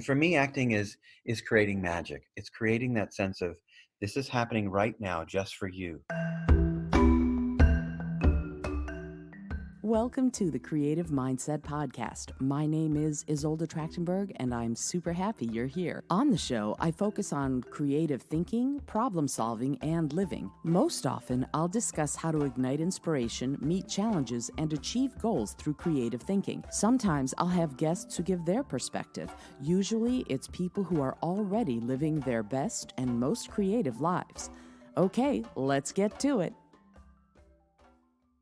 And for me, acting is creating magic. It's creating that sense of this is happening right now just for you. Welcome to the Creative Mindset Podcast. My name is Isolde Trachtenberg, and I'm super happy you're here. On the show, I focus on creative thinking, problem solving, and living. Most often, I'll discuss how to ignite inspiration, meet challenges, and achieve goals through creative thinking. Sometimes I'll have guests who give their perspective. Usually, it's people who are already living their best and most creative lives. Okay, let's get to it.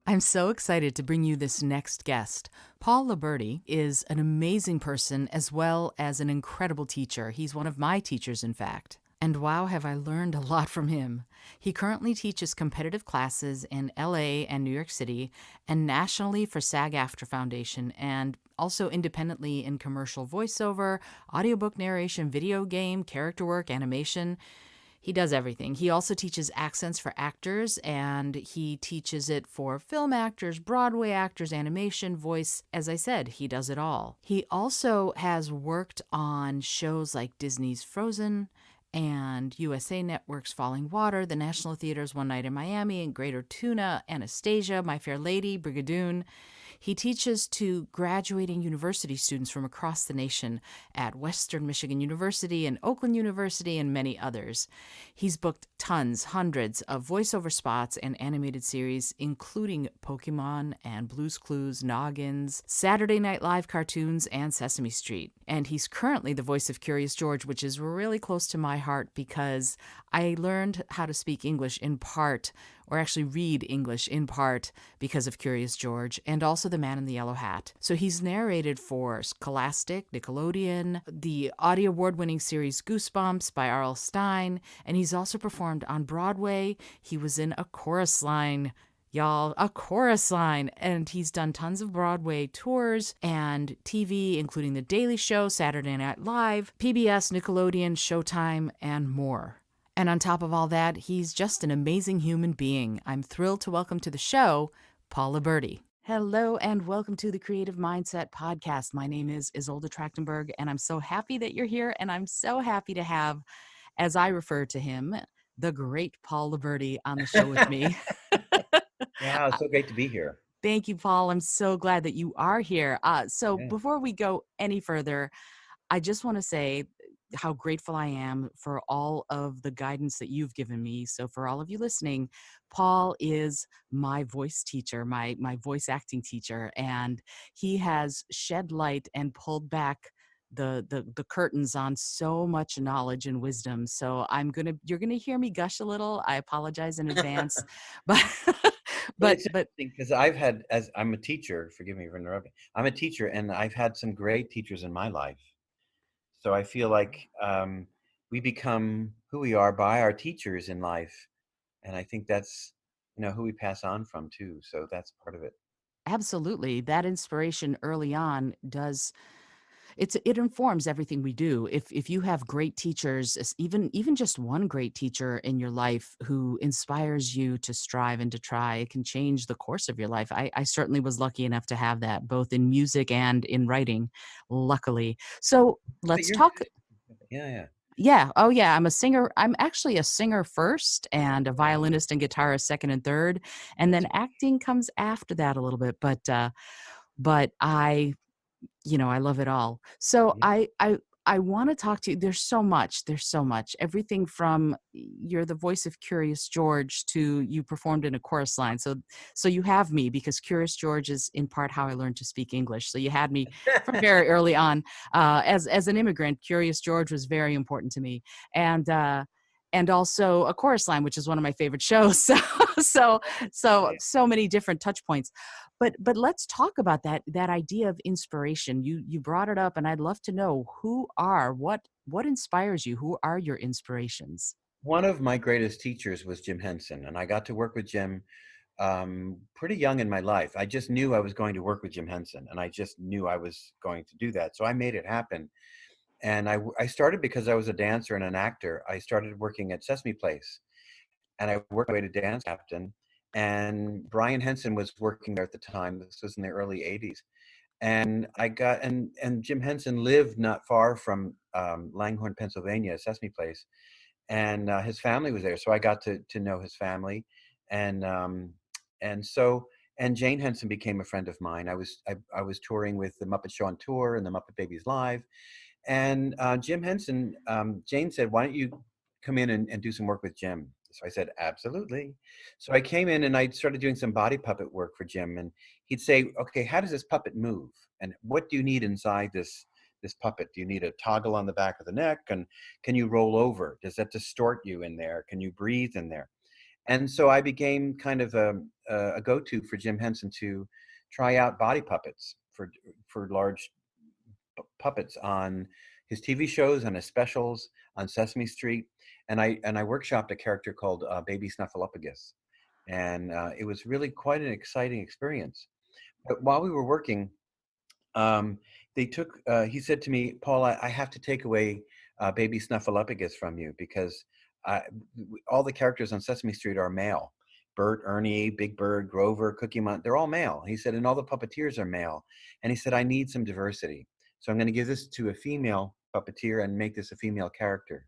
I'm so excited to bring you this next guest. Paul Liberti is an amazing person as well as an incredible teacher. He's one of my teachers, in fact. And wow, have I learned a lot from him. He currently teaches competitive classes in LA and New York City and nationally for SAG-AFTRA Foundation and also independently in commercial voiceover, audiobook narration, video game, character work, animation. He does everything. He also teaches accents for actors, and he teaches it for film actors, Broadway actors, animation, voice. As I said, he does it all. He also has worked on shows like Disney's Frozen and USA Network's Falling Water, the National Theater's One Night in Miami, and Greater Tuna, Anastasia, My Fair Lady, Brigadoon. He teaches to graduating university students from across the nation at Western Michigan University and Oakland University and many others. He's booked tons, hundreds of voiceover spots and animated series, including Pokemon and Blue's Clues, Noggins, Saturday Night Live cartoons, and Sesame Street. And he's currently the voice of Curious George, which is really close to my heart because I learned how to speak English in part, or actually read English in part, because of Curious George, and also The Man in the Yellow Hat. So he's narrated for Scholastic, Nickelodeon, the Audio Award-winning series Goosebumps by R.L. Stine, and he's also performed on Broadway. He was in A Chorus Line, y'all, A Chorus Line. And he's done tons of Broadway tours and TV, including The Daily Show, Saturday Night Live, PBS, Nickelodeon, Showtime, and more. And on top of all that, he's just an amazing human being. I'm thrilled to welcome to the show, Paul Liberti. Hello, and welcome to the Creative Mindset Podcast. My name is Isolde Trachtenberg, and I'm so happy that you're here. And I'm so happy to have, as I refer to him, the great Paul Liberti on the show with me. Yeah, it's so great to be here. Thank you, Paul. I'm so glad that you are here. So Yeah. before we go any further, I just want to say how grateful I am for all of the guidance that you've given me. So for all of you listening, Paul is my voice teacher, my voice acting teacher, and he has shed light and pulled back the curtains on so much knowledge and wisdom. So you're gonna hear me gush a little. I apologize in advance, but Well, but it's interesting because as I'm a teacher, forgive me for interrupting, I'm a teacher and I've had some great teachers in my life. So I feel like we become who we are by our teachers in life. And I think that's, who we pass on from too. So that's part of it. absolutely, that inspiration early on does. It informs everything we do. If you have great teachers, even just one great teacher in your life who inspires you to strive and to try, it can change the course of your life. I certainly was lucky enough to have that both in music and in writing, luckily. So But let's you're, talk. yeah, yeah. Yeah. Oh, yeah. I'm a singer. I'm actually a singer first and a Wow. violinist and guitarist second and third. And That's then acting comes after that a little bit. But I love it all. So yeah. I want to talk to you. There's so much, everything from you're the voice of Curious George to you performed in A Chorus Line. So you have me because Curious George is in part how I learned to speak English. So you had me from very early on. As an immigrant, Curious George was very important to me. And also A Chorus Line, which is one of my favorite shows. So many different touch points. But let's talk about that idea of inspiration. You brought it up, and I'd love to know what inspires you. Who are your inspirations? One of my greatest teachers was Jim Henson, and I got to work with Jim pretty young in my life. I just knew I was going to work with Jim Henson, and I just knew I was going to do that. So I made it happen. And I started because I was a dancer and an actor. I started working at Sesame Place, and I worked my way to dance captain. And Brian Henson was working there at the time. This was in the early 80s. And and Jim Henson lived not far from Langhorne, Pennsylvania, Sesame Place, and his family was there. So I got to know his family, and and so and Jane Henson became a friend of mine. I was touring with the Muppet Show on tour and the Muppet Babies Live, and Jim Henson, Jane said, "Why don't you come in and do some work with Jim?" So I said, "Absolutely." So I came in and I started doing some body puppet work for Jim, and he'd say, "Okay, how does this puppet move? And what do you need inside this puppet? Do you need a toggle on the back of the neck? And can you roll over? Does that distort you in there? Can you breathe in there?" And so I became kind of a go-to for Jim Henson to try out body puppets for large puppets on his TV shows, on his specials, on Sesame Street, and I workshopped a character called Baby Snuffleupagus, and it was really quite an exciting experience. But while we were working, um, they took. He said to me, "Paul, I have to take away Baby Snuffleupagus from you because all the characters on Sesame Street are male. Bert, Ernie, Big Bird, Grover, Cookie Monster—they're all male." He said, "And all the puppeteers are male." And he said, "I need some diversity, so I'm going to give this to a female puppeteer and make this a female character."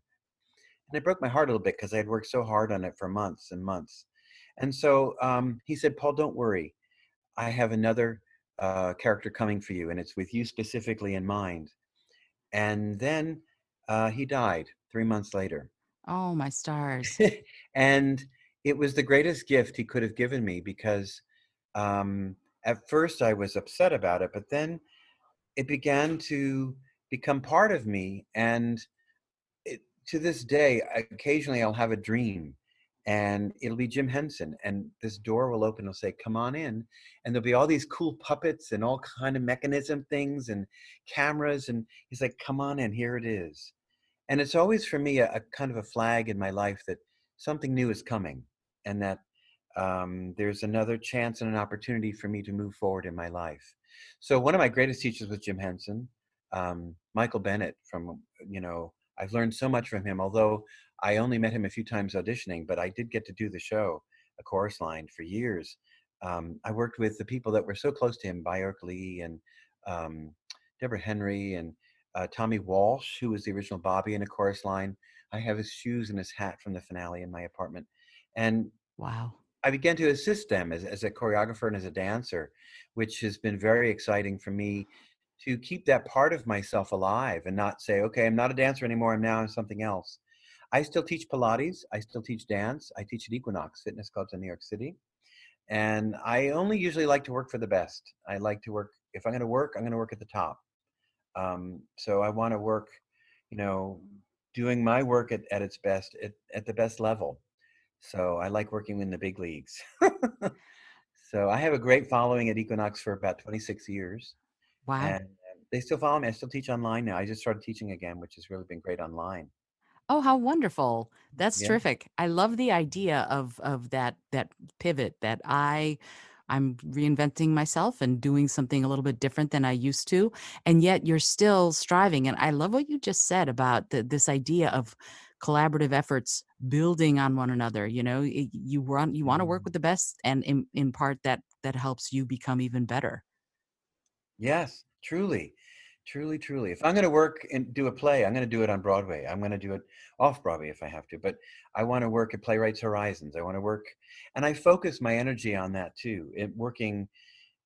And it broke my heart a little bit because I had worked so hard on it for months and months. And so he said, "Paul, don't worry. I have another character coming for you, and it's with you specifically in mind." And then he died 3 months later. Oh, my stars. And it was the greatest gift he could have given me because um, at first I was upset about it, but then it began to become part of me. And to this day, occasionally I'll have a dream and it'll be Jim Henson, and this door will open. It'll say, "Come on in," and there'll be all these cool puppets and all kind of mechanism things and cameras, and he's like, "Come on in, here it is." And it's always for me a kind of a flag in my life that something new is coming, and that there's another chance and an opportunity for me to move forward in my life. So one of my greatest teachers was Jim Henson. Michael Bennett from, I've learned so much from him, although I only met him a few times auditioning, but I did get to do the show, A Chorus Line, for years. I worked with the people that were so close to him, Bjork Lee and um, Deborah Henry and Tommy Walsh, who was the original Bobby in A Chorus Line. I have his shoes and his hat from the finale in my apartment. And Wow. I began to assist them as a choreographer and as a dancer, which has been very exciting for me to keep that part of myself alive and not say, okay, I'm not a dancer anymore. I'm now something else. I still teach Pilates. I still teach dance. I teach at Equinox Fitness Clubs in New York City. And I only usually like to work for the best. I like to work, if I'm going to work, I'm going to work at the top. So I want to work, you know, doing my work at its best, at the best level. So I like working in the big leagues. So I have a great following at Equinox for about 26 years, Wow. and they still follow me. I still teach online now. I just started teaching again, which has really been great online. Oh, how wonderful. That's Yeah. terrific. I love the idea of that pivot that I'm reinventing myself and doing something a little bit different than I used to, and yet you're still striving. And I love what you just said about this idea of collaborative efforts building on one another. You want to work Mm. with the best, and in part that helps you become even better. Yes, truly, truly, truly. If I'm going to work and do a play, I'm going to do it on Broadway. I'm going to do it off Broadway if I have to. But I want to work at Playwrights Horizons. I want to work, and I focus my energy on that too. It working.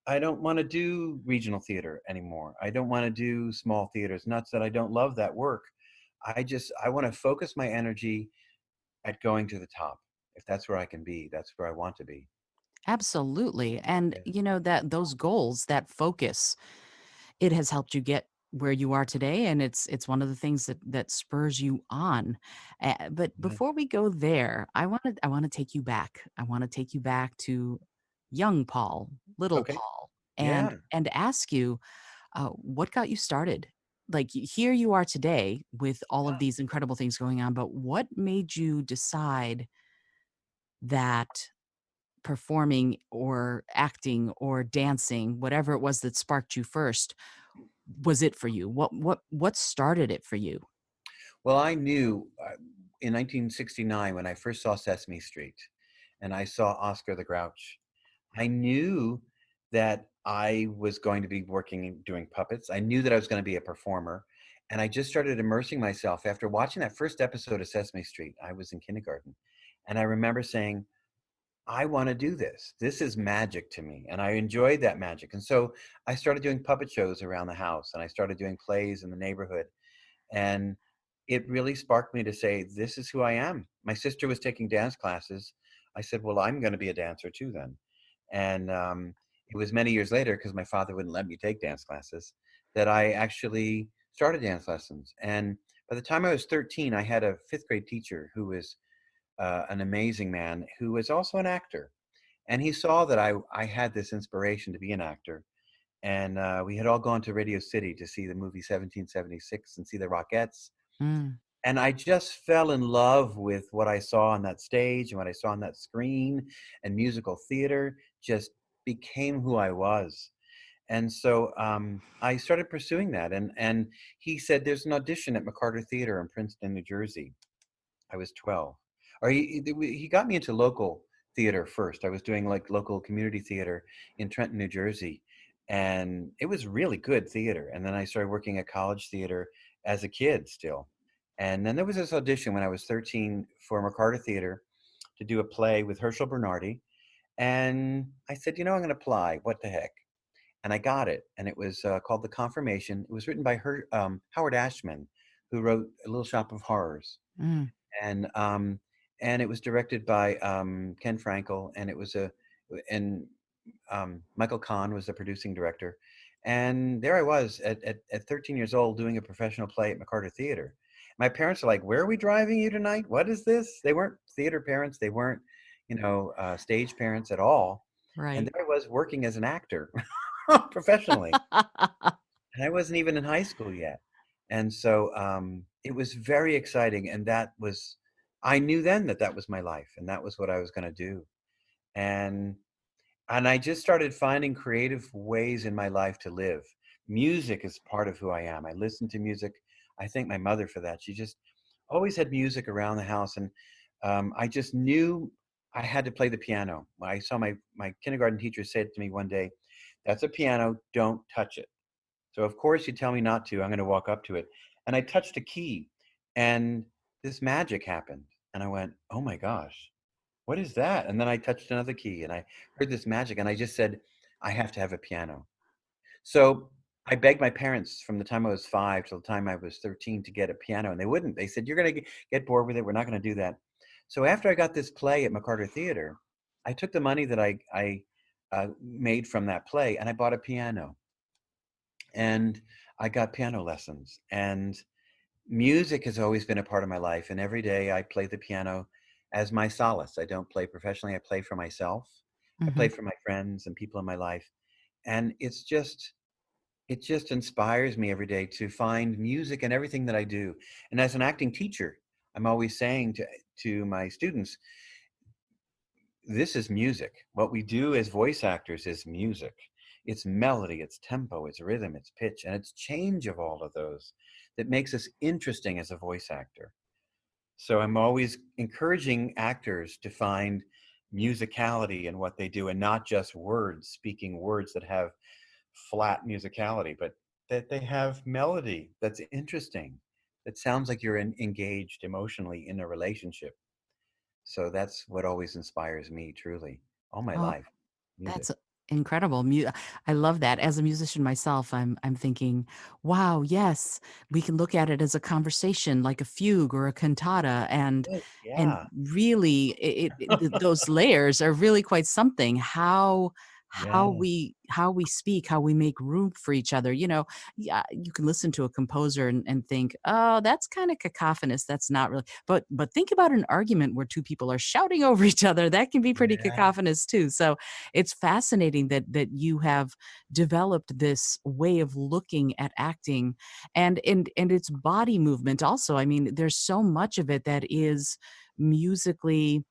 I don't want to do regional theater anymore. I don't want to do small theaters. Not that I don't love that work. I want to focus my energy at going to the top. If that's where I can be, that's where I want to be. Absolutely. And Yeah. that those goals, that focus, it has helped you get where you are today, and it's one of the things that spurs you on. But Yes. before we go there, I want to take you back. I want to take you back to young Paul, little Okay. Paul, and Yeah. ask you what got you started. Like here you are today with all of these incredible things going on, but what made you decide that performing or acting or dancing, whatever it was that sparked you first, was it for you? What started it for you? Well, I knew in 1969 when I first saw Sesame Street and I saw Oscar the Grouch, I knew that I was going to be working and doing puppets. I knew that I was going to be a performer. And I just started immersing myself after watching that first episode of Sesame Street. I was in kindergarten. And I remember saying, I want to do this. This is magic to me. And I enjoyed that magic. And so I started doing puppet shows around the house and I started doing plays in the neighborhood. And it really sparked me to say, this is who I am. My sister was taking dance classes. I said, well, I'm going to be a dancer too then. And it was many years later, because my father wouldn't let me take dance classes, that I actually started dance lessons. And by the time I was 13, I had a fifth grade teacher who was an amazing man who was also an actor. And he saw that I had this inspiration to be an actor. And we had all gone to Radio City to see the movie 1776 and see the Rockettes. Mm. And I just fell in love with what I saw on that stage and what I saw on that screen, and musical theater just became who I was. And so I started pursuing that. And he said, there's an audition at McCarter Theater in Princeton, New Jersey. I was 12. Or he got me into local theater first. I was doing like local community theater in Trenton, New Jersey, and it was really good theater. And then I started working at college theater as a kid still. And then there was this audition when I was 13 for McCarter Theater to do a play with Herschel Bernardi. And I said, I'm going to apply. What the heck? And I got it. And it was called The Confirmation. It was written by Howard Ashman, who wrote A Little Shop of Horrors, Mm. and it was directed by Ken Frankel, and it was a and Michael Kahn was the producing director, and there I was at 13 years old doing a professional play at McCarter Theater. My parents are like, "Where are we driving you tonight? What is this?" They weren't theater parents. They weren't, stage parents at all. And Right. there I was working as an actor professionally. And I wasn't even in high school yet. And so it was very exciting. And I knew then that that was my life and that was what I was going to do. And, and I just started finding creative ways in my life to live. Music is part of who I am. I listen to music. I thank my mother for that. She just always had music around the house. And I just knew I had to play the piano. I saw my kindergarten teacher said to me one day, "That's a piano, don't touch it." So of course you tell me not to, I'm going to walk up to it. And I touched a key and this magic happened. And I went, oh my gosh, what is that? And then I touched another key and I heard this magic and I just said, I have to have a piano. So I begged my parents from the time I was 5 till the time I was 13 to get a piano, and they wouldn't. They said, you're going to get bored with it. We're not going to do that. So after I got this play at McCarter Theater, I took the money that I made from that play and I bought a piano, and I got piano lessons. And music has always been a part of my life. And every day I play the piano as my solace. I don't play professionally, I play for myself. I play Mhm. for my friends and people in my life. And it just inspires me every day to find music in everything that I do. And as an acting teacher, I'm always saying to my students, this is music. What we do as voice actors is music. It's melody, it's tempo, it's rhythm, it's pitch, and it's change of all of those that makes us interesting as a voice actor. So I'm always encouraging actors to find musicality in what they do and not just words, speaking words that have flat musicality, but that they have melody that's interesting, that sounds like you're engaged emotionally in a relationship. So that's what always inspires me truly all my Oh, life, music. that's incredible. I love that. As a musician myself, I'm thinking, wow, yes, we can look at it as a conversation, like a fugue or a cantata, Yes, and yeah. really, those layers are really quite something. How Yeah, we speak, how we make room for each other. Yeah, you can listen to a composer and think, oh, that's kind of cacophonous. That's not really. But think about an argument where two people are shouting over each other. That can be pretty yeah, cacophonous too. So it's fascinating that you have developed this way of looking at acting, and its body movement also. I mean, there's so much of it that is musically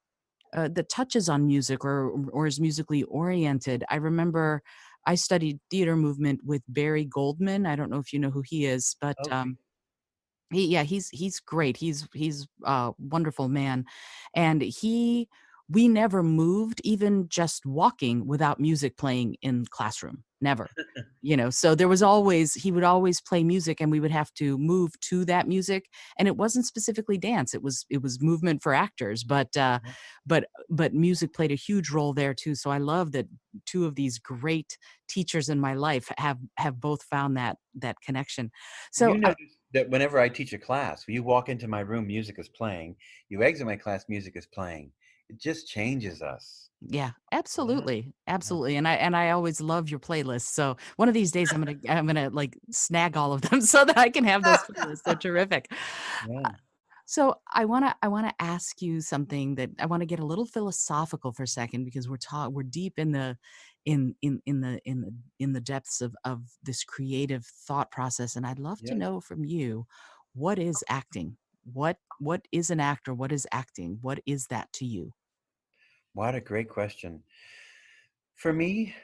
that touches on music or is musically oriented. I remember I studied theater movement with Barry Goldman. I don't know if you know who he is, but okay. he's great. He's a wonderful man, and he we never moved, even just walking, without music playing in classroom. Never. So there was always he would always play music, and we would have to move to that music, and it wasn't specifically dance. It was movement for actors, but music played a huge role there too. So I love that two of these great teachers in my life have both found that connection. So You notice that whenever I teach a class, you walk into my room, music is playing. You exit my class, music is playing. It just changes us. yeah, Yeah. absolutely, Yeah. absolutely, and I always love your playlists. So one of these days, I'm gonna like snag all of them so that I can have those playlists. They're terrific. Yeah. So I wanna ask you something that I wanna get a little philosophical for a second because we're deep in the depths of this creative thought process, and I'd love to Yeah. know from you, what is acting? What is an actor? What is acting? What is that to you? What a great question. For me,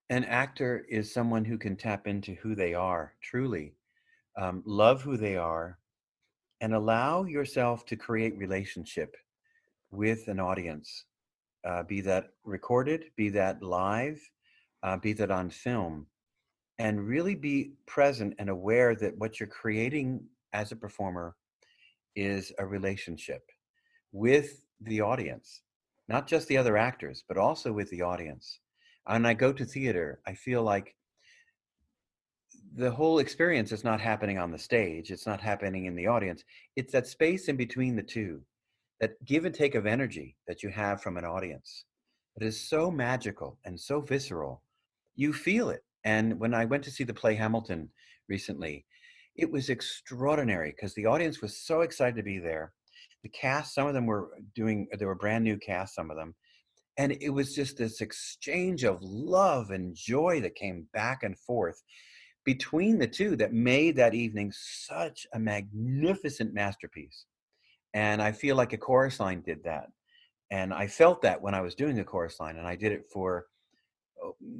an actor is someone who can tap into who they are, truly, love who they are, and allow yourself to create relationship with an audience, be that recorded, be that live, be that on film, and really be present and aware that what you're creating as a performer is a relationship with the audience, not just the other actors, but also with the audience. When I go to theater, I feel like the whole experience is not happening on the stage, it's not happening in the audience. It's that space in between the two, that give and take of energy that you have from an audience. It is so magical and so visceral. You feel it. And when I went to see the play Hamilton recently, it was extraordinary because the audience was so excited to be there. The cast, some of them were they were brand new cast, some of them. And it was just this exchange of love and joy that came back and forth between the two that made that evening such a magnificent masterpiece. And I feel like a chorus line did that. And I felt that when I was doing a chorus line, and I did it for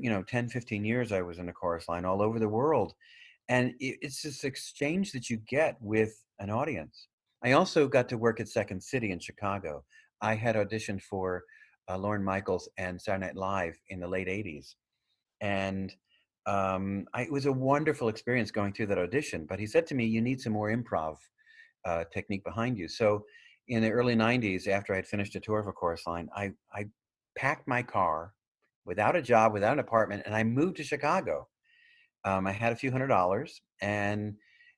10, 15 years. I was in a chorus line all over the world. And it's this exchange that you get with an audience. I also got to work at Second City in Chicago. I had auditioned for Lorne Michaels and Saturday Night Live in the late 80s. And it was a wonderful experience going through that audition. But he said to me, "You need some more improv technique behind you." So in the early 90s, after I'd finished a tour of a chorus line, I packed my car without a job, without an apartment, and I moved to Chicago. I had a few $100s, and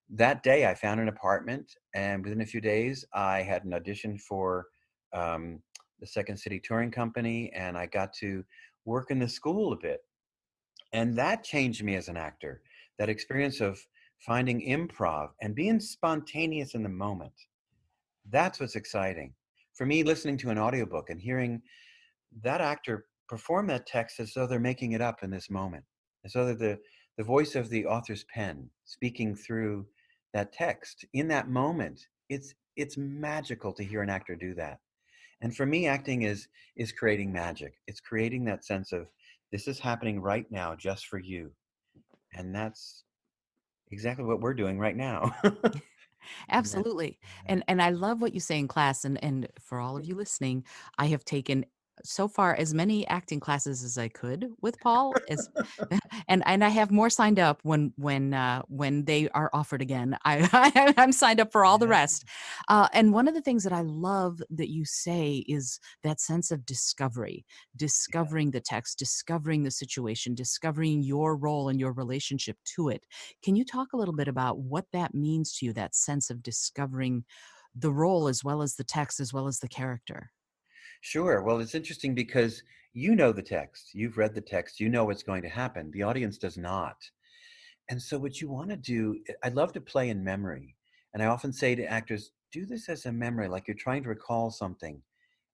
that day I found an apartment, and within a few days I had an audition for um, the Second City Touring Company, and I got to work in the school a bit. And that changed me as an actor. That experience of finding improv and being spontaneous in the moment. That's what's exciting. For me, listening to an audiobook and hearing that actor perform that text as though they're making it up in this moment, as though they're the voice of the author's pen speaking through that text in that moment. It's magical to hear an actor do that. And for me, acting is creating magic. It's creating that sense of this is happening right now just for you. And that's exactly what we're doing right now. Yeah. Absolutely. And I love what you say in class, and for all of you listening, I have taken so far as many acting classes as I could with Paul, as and I have more signed up when they are offered again. I'm signed up for all the Yeah. rest. And one of the things that I love that you say is that sense of discovery, discovering the text, discovering the situation, discovering your role and your relationship to it. Can you talk a little bit about what that means to you, that sense of discovering the role as well as the text, as well as the character? Sure. Well, it's interesting because you know the text, you've read the text, you know what's going to happen. The audience does not. And so, what you want to do, I love to play in memory. And I often say to actors, do this as a memory, like you're trying to recall something.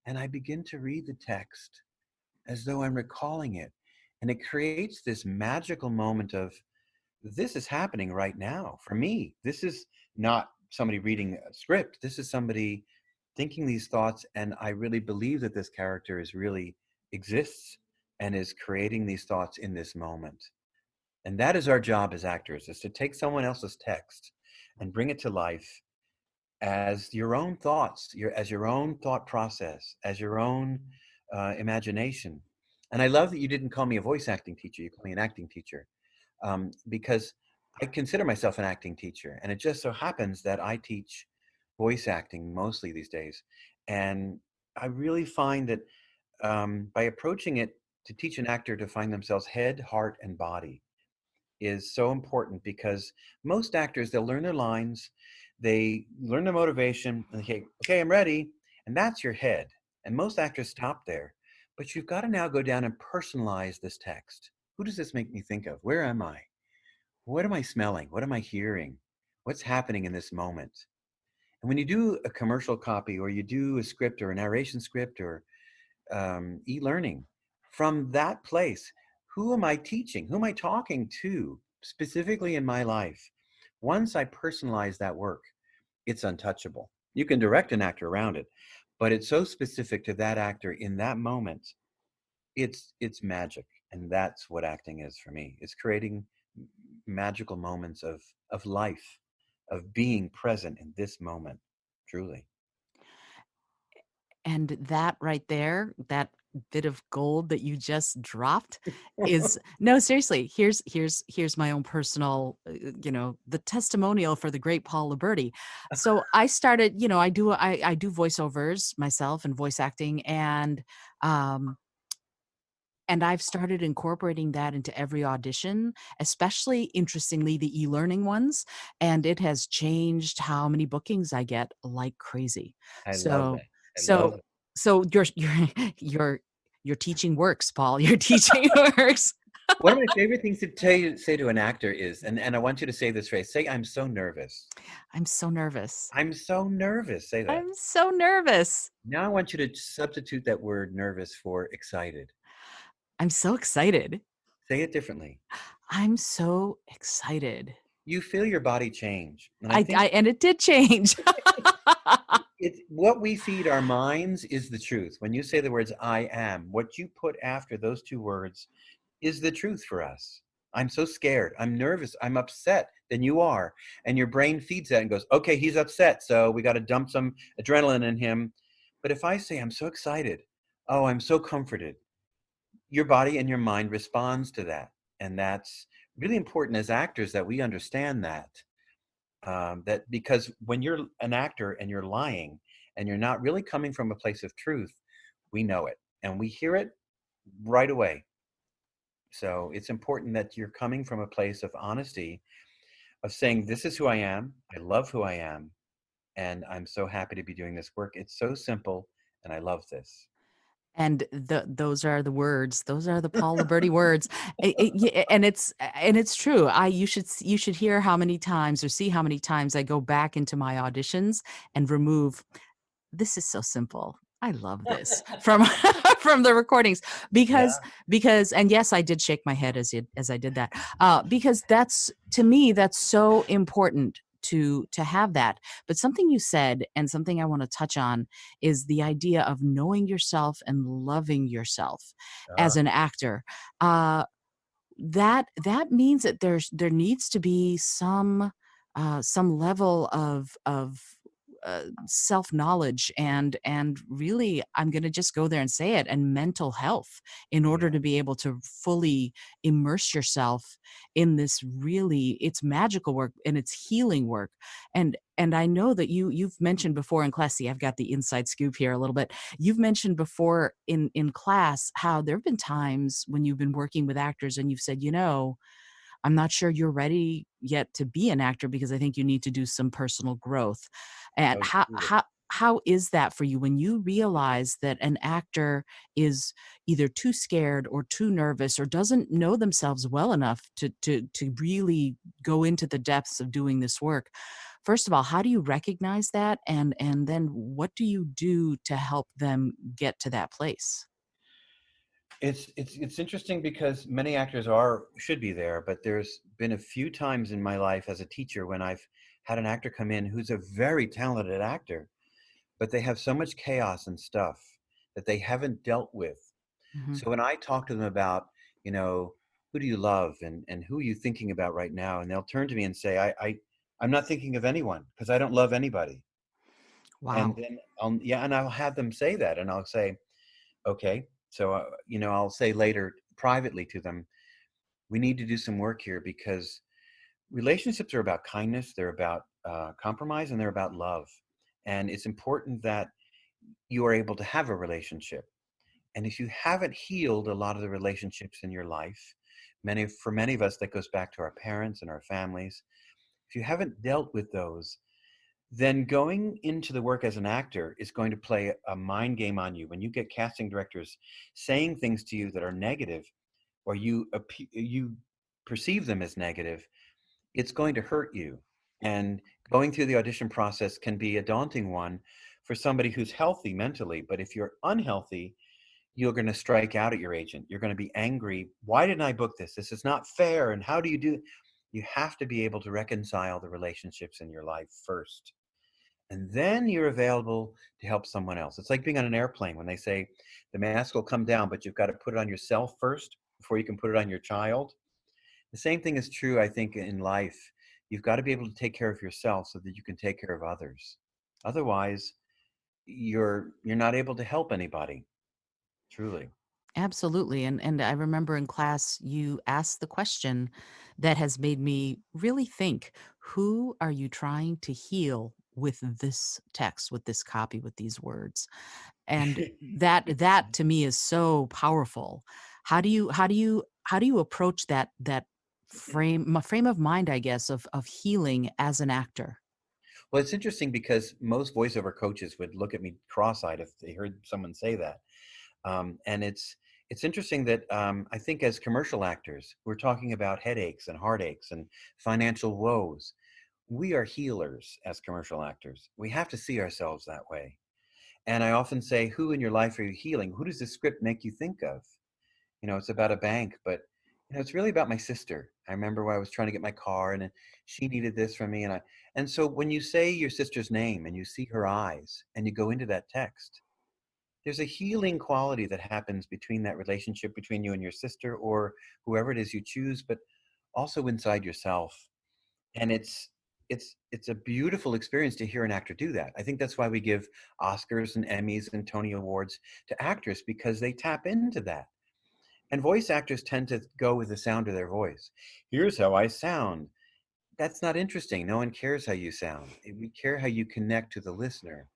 And I begin to read the text as though I'm recalling it. And it creates this magical moment of this is happening right now for me. This is not somebody reading a script. This is somebody thinking these thoughts. And I really believe that this character is really exists and is creating these thoughts in this moment. And that is our job as actors, is to take someone else's text and bring it to life as your own thoughts, as your own thought process, as your own imagination. And I love that you didn't call me a voice acting teacher. You call me an acting teacher, because I consider myself an acting teacher. And it just so happens that I teach voice acting mostly these days. And I really find that by approaching it to teach an actor to find themselves head, heart, and body is so important, because most actors, they'll learn their lines, they learn their motivation, and okay, okay, I'm ready, and that's your head. And most actors stop there. But you've got to now go down and personalize this text. Who does this make me think of? Where am I? What am I smelling? What am I hearing? What's happening in this moment? And when you do a commercial copy, or you do a script or a narration script, or e-learning, from that place, who am I teaching? Who am I talking to specifically in my life? Once I personalize that work, it's untouchable. You can direct an actor around it, but it's so specific to that actor in that moment. It's magic, and that's what acting is for me. It's creating magical moments of life, of being present in this moment, truly. And that right there, that bit of gold that you just dropped is no, seriously, here's my own personal, the testimonial for the great Paul Liberti. So I started, I do voiceovers myself and voice acting, um and I've started incorporating that into every audition, especially, interestingly, the e-learning ones, and it has changed how many bookings I get like crazy. I love So that. I so love it. so your your teaching works, Paul. Your teaching works. One of my favorite things to say to an actor is, and I want you to say this phrase, say, I'm so nervous. I'm so nervous. I'm so nervous. Say that. I'm so nervous. Now I want you to substitute that word nervous for excited. I'm so excited. Say it differently. I'm so excited. You feel your body change. And I think I and it did change. it's what we feed our minds is the truth. When you say the words I am, what you put after those two words is the truth for us. I'm so scared. I'm nervous. I'm upset. Then you are. And your brain feeds that and goes, okay, he's upset. So we got to dump some adrenaline in him. But if I say, I'm so excited, oh, I'm so comforted, your body and your mind responds to that. And that's really important as actors, that we understand that. That because when you're an actor and you're lying and you're not really coming from a place of truth, we know it and we hear it right away. So it's important that you're coming from a place of honesty, of saying, this is who I am. I love who I am. And I'm so happy to be doing this work. It's so simple. And I love this. And those are the words. Those are the Paul Liberti words. Yeah, and it's true. You should hear how many times or see how many times I go back into my auditions and remove, "This is so simple. I love this," from from the recordings, because Yeah. and yes, I did shake my head as I did that, because that's, to me, that's so important to have that. But something you said, and something I want to touch on, is the idea of knowing yourself and loving yourself as Ah, an actor. Uh, that means that there needs to be some level of self-knowledge and really, I'm going to just go there and say it, and mental health, in order yeah. to be able to fully immerse yourself in this, really, it's magical work and it's healing work. And I know that you've mentioned before in class, see, I've got the inside scoop here a little bit. You've mentioned before in class how there have been times when you've been working with actors and you've said, I'm not sure you're ready yet to be an actor, because I think you need to do some personal growth. And Oh, truly. how is that for you when you realize that an actor is either too scared or too nervous or doesn't know themselves well enough to really go into the depths of doing this work? First of all, how do you recognize that? And then what do you do to help them get to that place? It's interesting because many actors are should be there, but there's been a few times in my life as a teacher when I've had an actor come in who's a very talented actor, but they have so much chaos and stuff that they haven't dealt with. Mhm. So when I talk to them about, you know, who do you love and who are you thinking about right now? And they'll turn to me and say, I'm not thinking of anyone because I don't love anybody. And Wow. then yeah, and I'll have them say that, and I'll say, Okay. So, I'll say later privately to them, we need to do some work here because relationships are about kindness, they're about compromise, and they're about love. And it's important that you are able to have a relationship. And if you haven't healed a lot of the relationships in your life, for many of us, that goes back to our parents and our families. If you haven't dealt with those, then going into the work as an actor is going to play a mind game on you. When you get casting directors saying things to you that are negative, or you perceive them as negative, it's going to hurt you. And going through the audition process can be a daunting one for somebody who's healthy mentally. But if you're unhealthy, you're going to strike out at your agent. You're going to be angry. Why didn't I book this? This is not fair. And how do you do it? You have to be able to reconcile the relationships in your life first. And then you're available to help someone else. It's like being on an airplane when they say the mask will come down, but you've got to put it on yourself first before you can put it on your child. The same thing is true, I think, in life. You've got to be able to take care of yourself so that you can take care of others. Otherwise, you're not able to help anybody, truly. Absolutely. And I remember in class you asked the question that has made me really think, who are you trying to heal with this text, with this copy, with these words? And that to me is so powerful. How do you approach that frame of mind, I guess, of healing as an actor? Well, it's interesting because most voiceover coaches would look at me cross-eyed if they heard someone say that. And it's interesting that I think as commercial actors, we're talking about headaches and heartaches and financial woes. We are healers as commercial actors. We have to see ourselves that way. And I often say, who in your life are you healing? Who does the script make you think of? It's about a bank, but it's really about my sister. I remember when I was trying to get my car and she needed this from me. And so when you say your sister's name and you see her eyes and you go into that text, there's a healing quality that happens between that relationship between you and your sister or whoever it is you choose, but also inside yourself. And it's a beautiful experience to hear an actor do that. I think that's why we give Oscars and Emmys and Tony Awards to actors, because they tap into that. And voice actors tend to go with the sound of their voice. Here's how I sound. That's not interesting. No one cares how you sound. We care how you connect to the listener.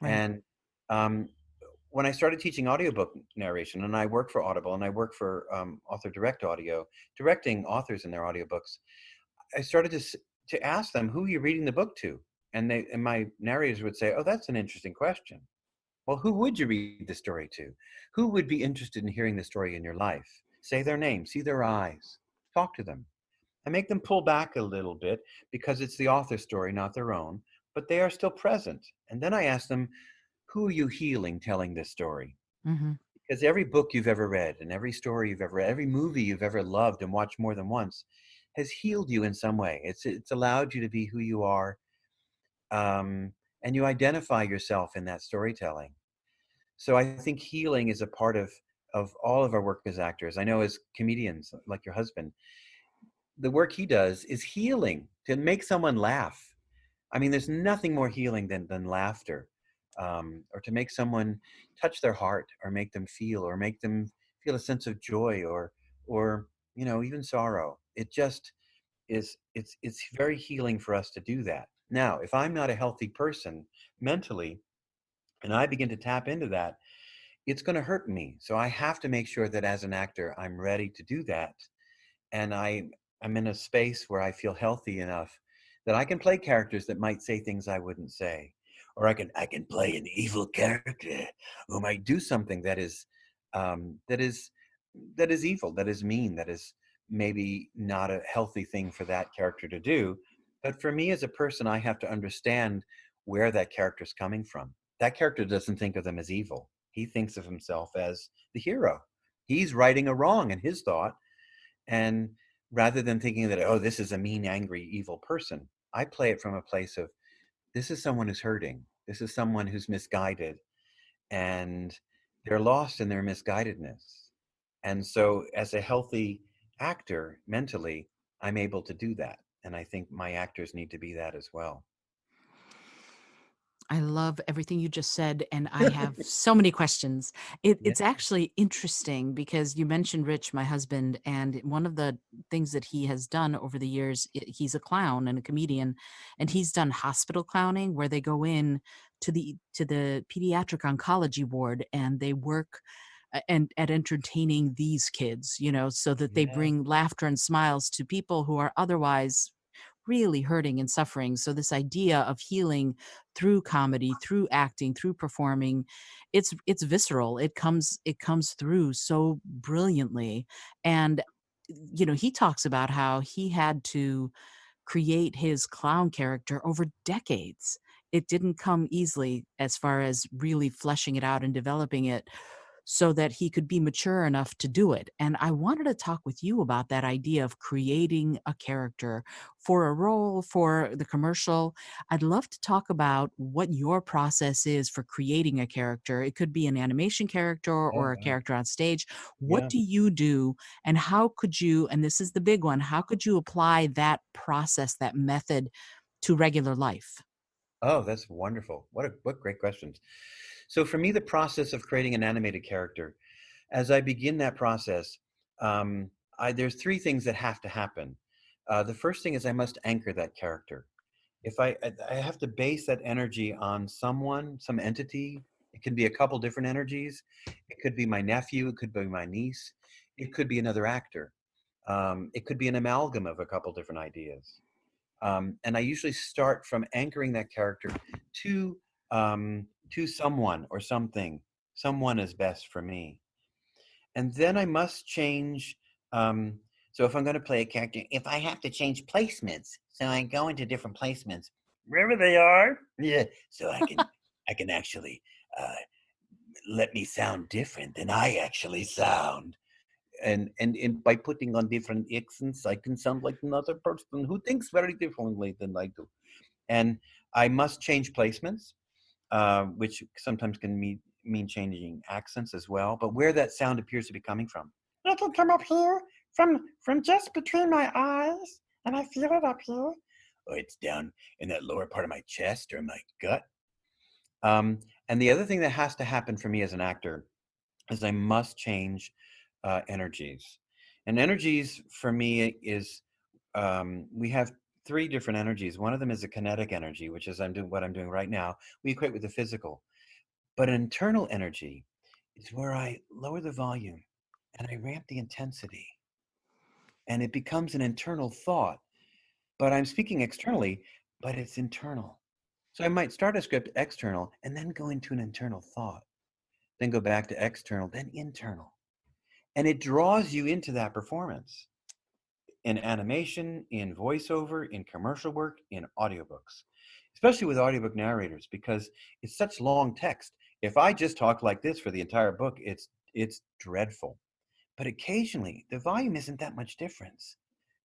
Right. And um, when I started teaching audiobook narration, and I work for Audible and I work for Author Direct Audio, directing authors in their audiobooks, I started to ask them, who are you reading the book to? And my narrators would say, oh, that's an interesting question. Well, who would you read the story to? Who would be interested in hearing the story in your life? Say their name, see their eyes, talk to them, and make them pull back a little bit because it's the author's story, not their own, but they are still present. And then I ask them, who are you healing telling this story? Hmm. Because every book you've ever read and every story you've ever read, every movie you've ever loved and watched more than once has healed you in some way. It's allowed you to be who you are, um, and you identify yourself in that storytelling. So I think healing is a part of all of our work as actors. I know as comedians, like your husband, the work he does is healing to make someone laugh. I mean, there's nothing more healing than laughter, or to make someone touch their heart, or make them feel a sense of joy, or even sorrow. It just is. It's very healing for us to do that. Now, if I'm not a healthy person mentally, and I begin to tap into that, it's going to hurt me. So I have to make sure that as an actor, I'm ready to do that, and I'm in a space where I feel healthy enough that I can play characters that might say things I wouldn't say, or I can play an evil character who might do something that is um, that is that is evil, that is mean, that is maybe not a healthy thing for that character to do. But for me as a person, I have to understand where that character is coming from. That character doesn't think of them as evil. He thinks of himself as the hero. He's righting a wrong in his thought, and rather than thinking that, oh, this is a mean, angry, evil person, I play it from a place of, this is someone who's hurting. This is someone who's misguided, and they're lost in their misguidedness. And so, as a healthy actor mentally, I'm able to do that. And I think my actors need to be that as well. I love everything you just said, and I have so many questions. Yeah. It's actually interesting because you mentioned Rich, my husband, and one of the things that he has done over the years, he's a clown and a comedian, and he's done hospital clowning where they go in to the pediatric oncology ward and they work and at entertaining these kids, so that they Yeah. bring laughter and smiles to people who are otherwise really hurting and suffering. So this idea of healing through comedy, through acting, through performing, it's visceral. It comes through so brilliantly. And he talks about how he had to create his clown character over decades. It didn't come easily as far as really fleshing it out and developing it so that he could be mature enough to do it. And I wanted to talk with you about that idea of creating a character for a role, for the commercial. I'd love to talk about what your process is for creating a character. It could be an animation character Oh, or a wow. character on stage. What Yeah. do you do, and how could you, and this is the big one, how could you apply that process, that method to regular life? Oh, that's wonderful. What great questions. So for me, the process of creating an animated character, as I begin that process, um, there's three things that have to happen. The first thing is I must anchor that character. If I have to base that energy on someone, some entity. It can be a couple different energies. It could be my nephew. It could be my niece. It could be another actor. It could be an amalgam of a couple different ideas. And I usually start from anchoring that character to someone or something. Someone is best for me, and then I must change. Um, so if I'm going to play a character, if I have to change placements, so I go into different placements wherever they are, yeah, so I can actually uh, let me sound different than I actually sound. And by putting on different accents, I can sound like another person who thinks very differently than I do. And I must change placements, which sometimes can mean changing accents as well. But where that sound appears to be coming from, it can come up here from just between my eyes, and I feel it up here, or it's down in that lower part of my chest or my gut. Um, and the other thing that has to happen for me as an actor is I must change energies. And energies for me is we have three different energies. One of them is a kinetic energy, which is what I'm doing right now. We equate with the physical. But an internal energy is where I lower the volume and I ramp the intensity, and it becomes an internal thought. But I'm speaking externally, but it's internal. So I might start a script external and then go into an internal thought, then go back to external, then internal. And it draws you into that performance in animation, in voiceover, in commercial work, in audiobooks, especially with audiobook narrators, because it's such long text. If I just talk like this for the entire book, it's dreadful. But occasionally the volume isn't that much difference.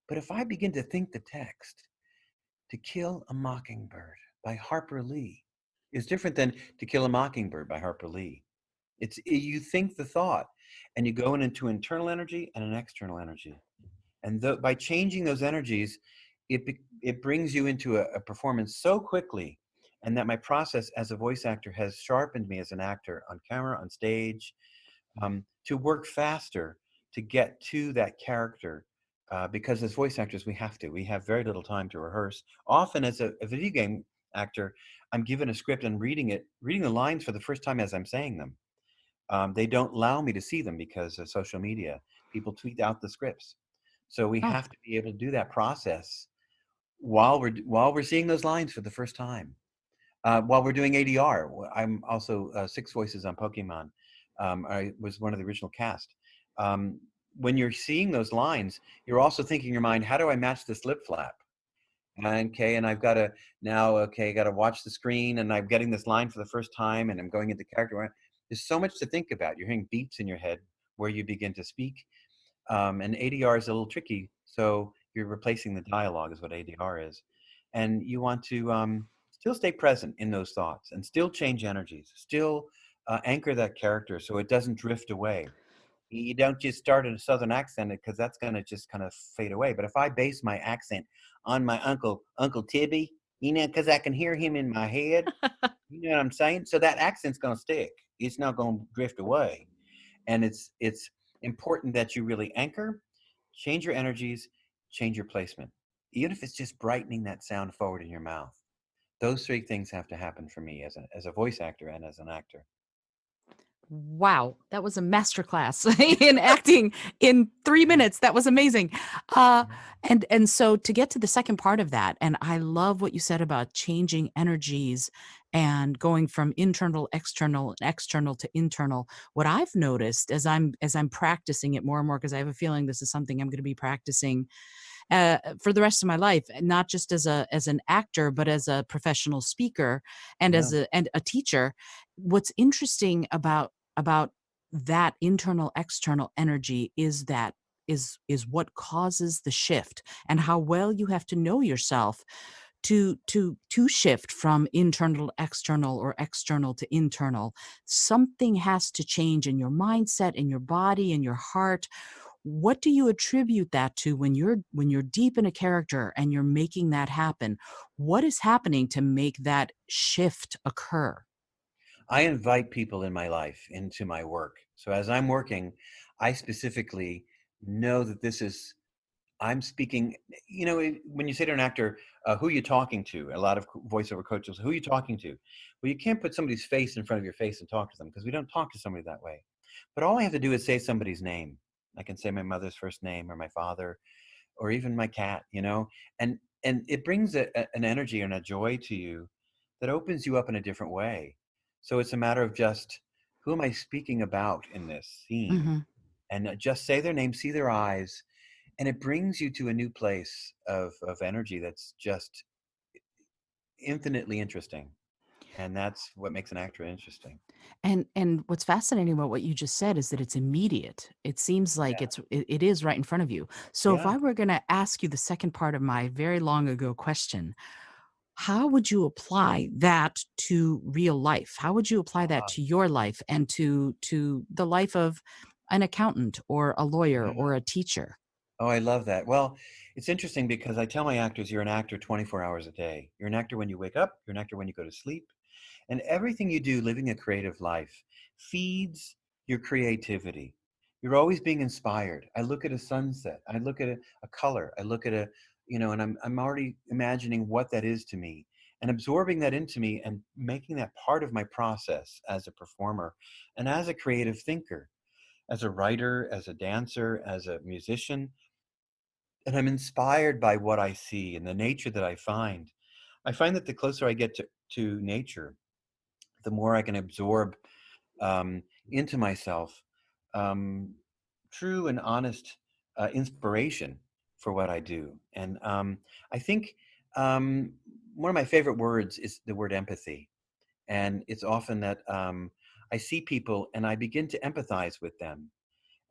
But if I begin to think the text, To Kill a Mockingbird by Harper Lee is different than To Kill a Mockingbird by Harper Lee. You think the thought and you go into internal energy and an external energy. And by changing those energies, it brings you into a performance so quickly, and that my process as a voice actor has sharpened me as an actor on camera, on stage, to work faster to get to that character. Because as voice actors, we have very little time to rehearse. Often, as a video game actor, I'm given a script and reading the lines for the first time as I'm saying them. They don't allow me to see them because of social media. People tweet out the scripts. So we Oh, have to be able to do that process while we're seeing those lines for the first time. While we're doing ADR, I'm also Six Voices on Pokemon. I was one of the original cast. Um, when you're seeing those lines, you're also thinking in your mind, how do I match this lip flap? Okay, and I've got to now, okay, got to watch the screen, and I'm getting this line for the first time, and I'm going into character. There's so much to think about. You're hearing beats in your head where you begin to speak, and ADR is a little tricky. So you're replacing the dialogue, is what ADR is, and you want to still stay present in those thoughts and still change energies, still anchor that character so it doesn't drift away. You don't just start in a southern accent because that's going to just kind of fade away. But if I base my accent on my uncle Tibby, because I can hear him in my head. You know what I'm saying? So that accent's going to stick. It's not going to drift away. And it's important that you really anchor, change your energies, change your placement. Even if it's just brightening that sound forward in your mouth. Those three things have to happen for me as a voice actor and as an actor. Wow, that was a masterclass in acting in 3 Yeah. minutes. That was amazing. And so to get to the second part of that, and I love what you said about changing energies and going from external to internal. What I've noticed as I'm practicing it more and more, because I have a feeling this is something I'm going to be practicing for the rest of my life, and not just as an actor, but as a professional speaker and Yeah. as a teacher. What's interesting about that internal external energy is what causes the shift, and how well you have to know yourself to shift from internal to external or external to internal. Something has to change in your mindset, in your body, in your heart. What do you attribute that to when you're deep in a character and you're making that happen? What is happening to make that shift occur? I invite people in my life into my work. So as I'm working, I specifically know that I'm speaking, when you say to an actor, who are you talking to? A lot of voiceover coaches, who are you talking to? Well, you can't put somebody's face in front of your face and talk to them because we don't talk to somebody that way. But all I have to do is say somebody's name. I can say my mother's first name or my father or even my cat, and it brings an energy and a joy to you that opens you up in a different way. So it's a matter of just who am I speaking about in this scene, Mhm. and just say their name, see their eyes, and it brings you to a new place of energy that's just infinitely interesting, and that's what makes an actor interesting. And what's fascinating about what you just said is that it's immediate. It seems like Yeah, it is right in front of you. So if yeah. I were going to ask you the second part of my very long ago question, how would you apply that to real life? How would you apply that Ah, to your life and to the life of an accountant or a lawyer yeah. or a teacher? Oh, I love that. Well, it's interesting because I tell my actors, you're an actor 24 hours a day. You're an actor when you wake up, you're an actor when you go to sleep. And everything you do living a creative life feeds your creativity. You're always being inspired. I look at a sunset, I look at a color, I look at and I'm already imagining what that is to me and absorbing that into me and making that part of my process as a performer and as a creative thinker, as a writer, as a dancer, as a musician. And I'm inspired by what I see and the nature that I find. I find that the closer I get to nature, the more I can absorb um, into myself um, true and honest inspiration for what I do. And I think um, one of my favorite words is the word empathy. And it's often that I see people and I begin to empathize with them.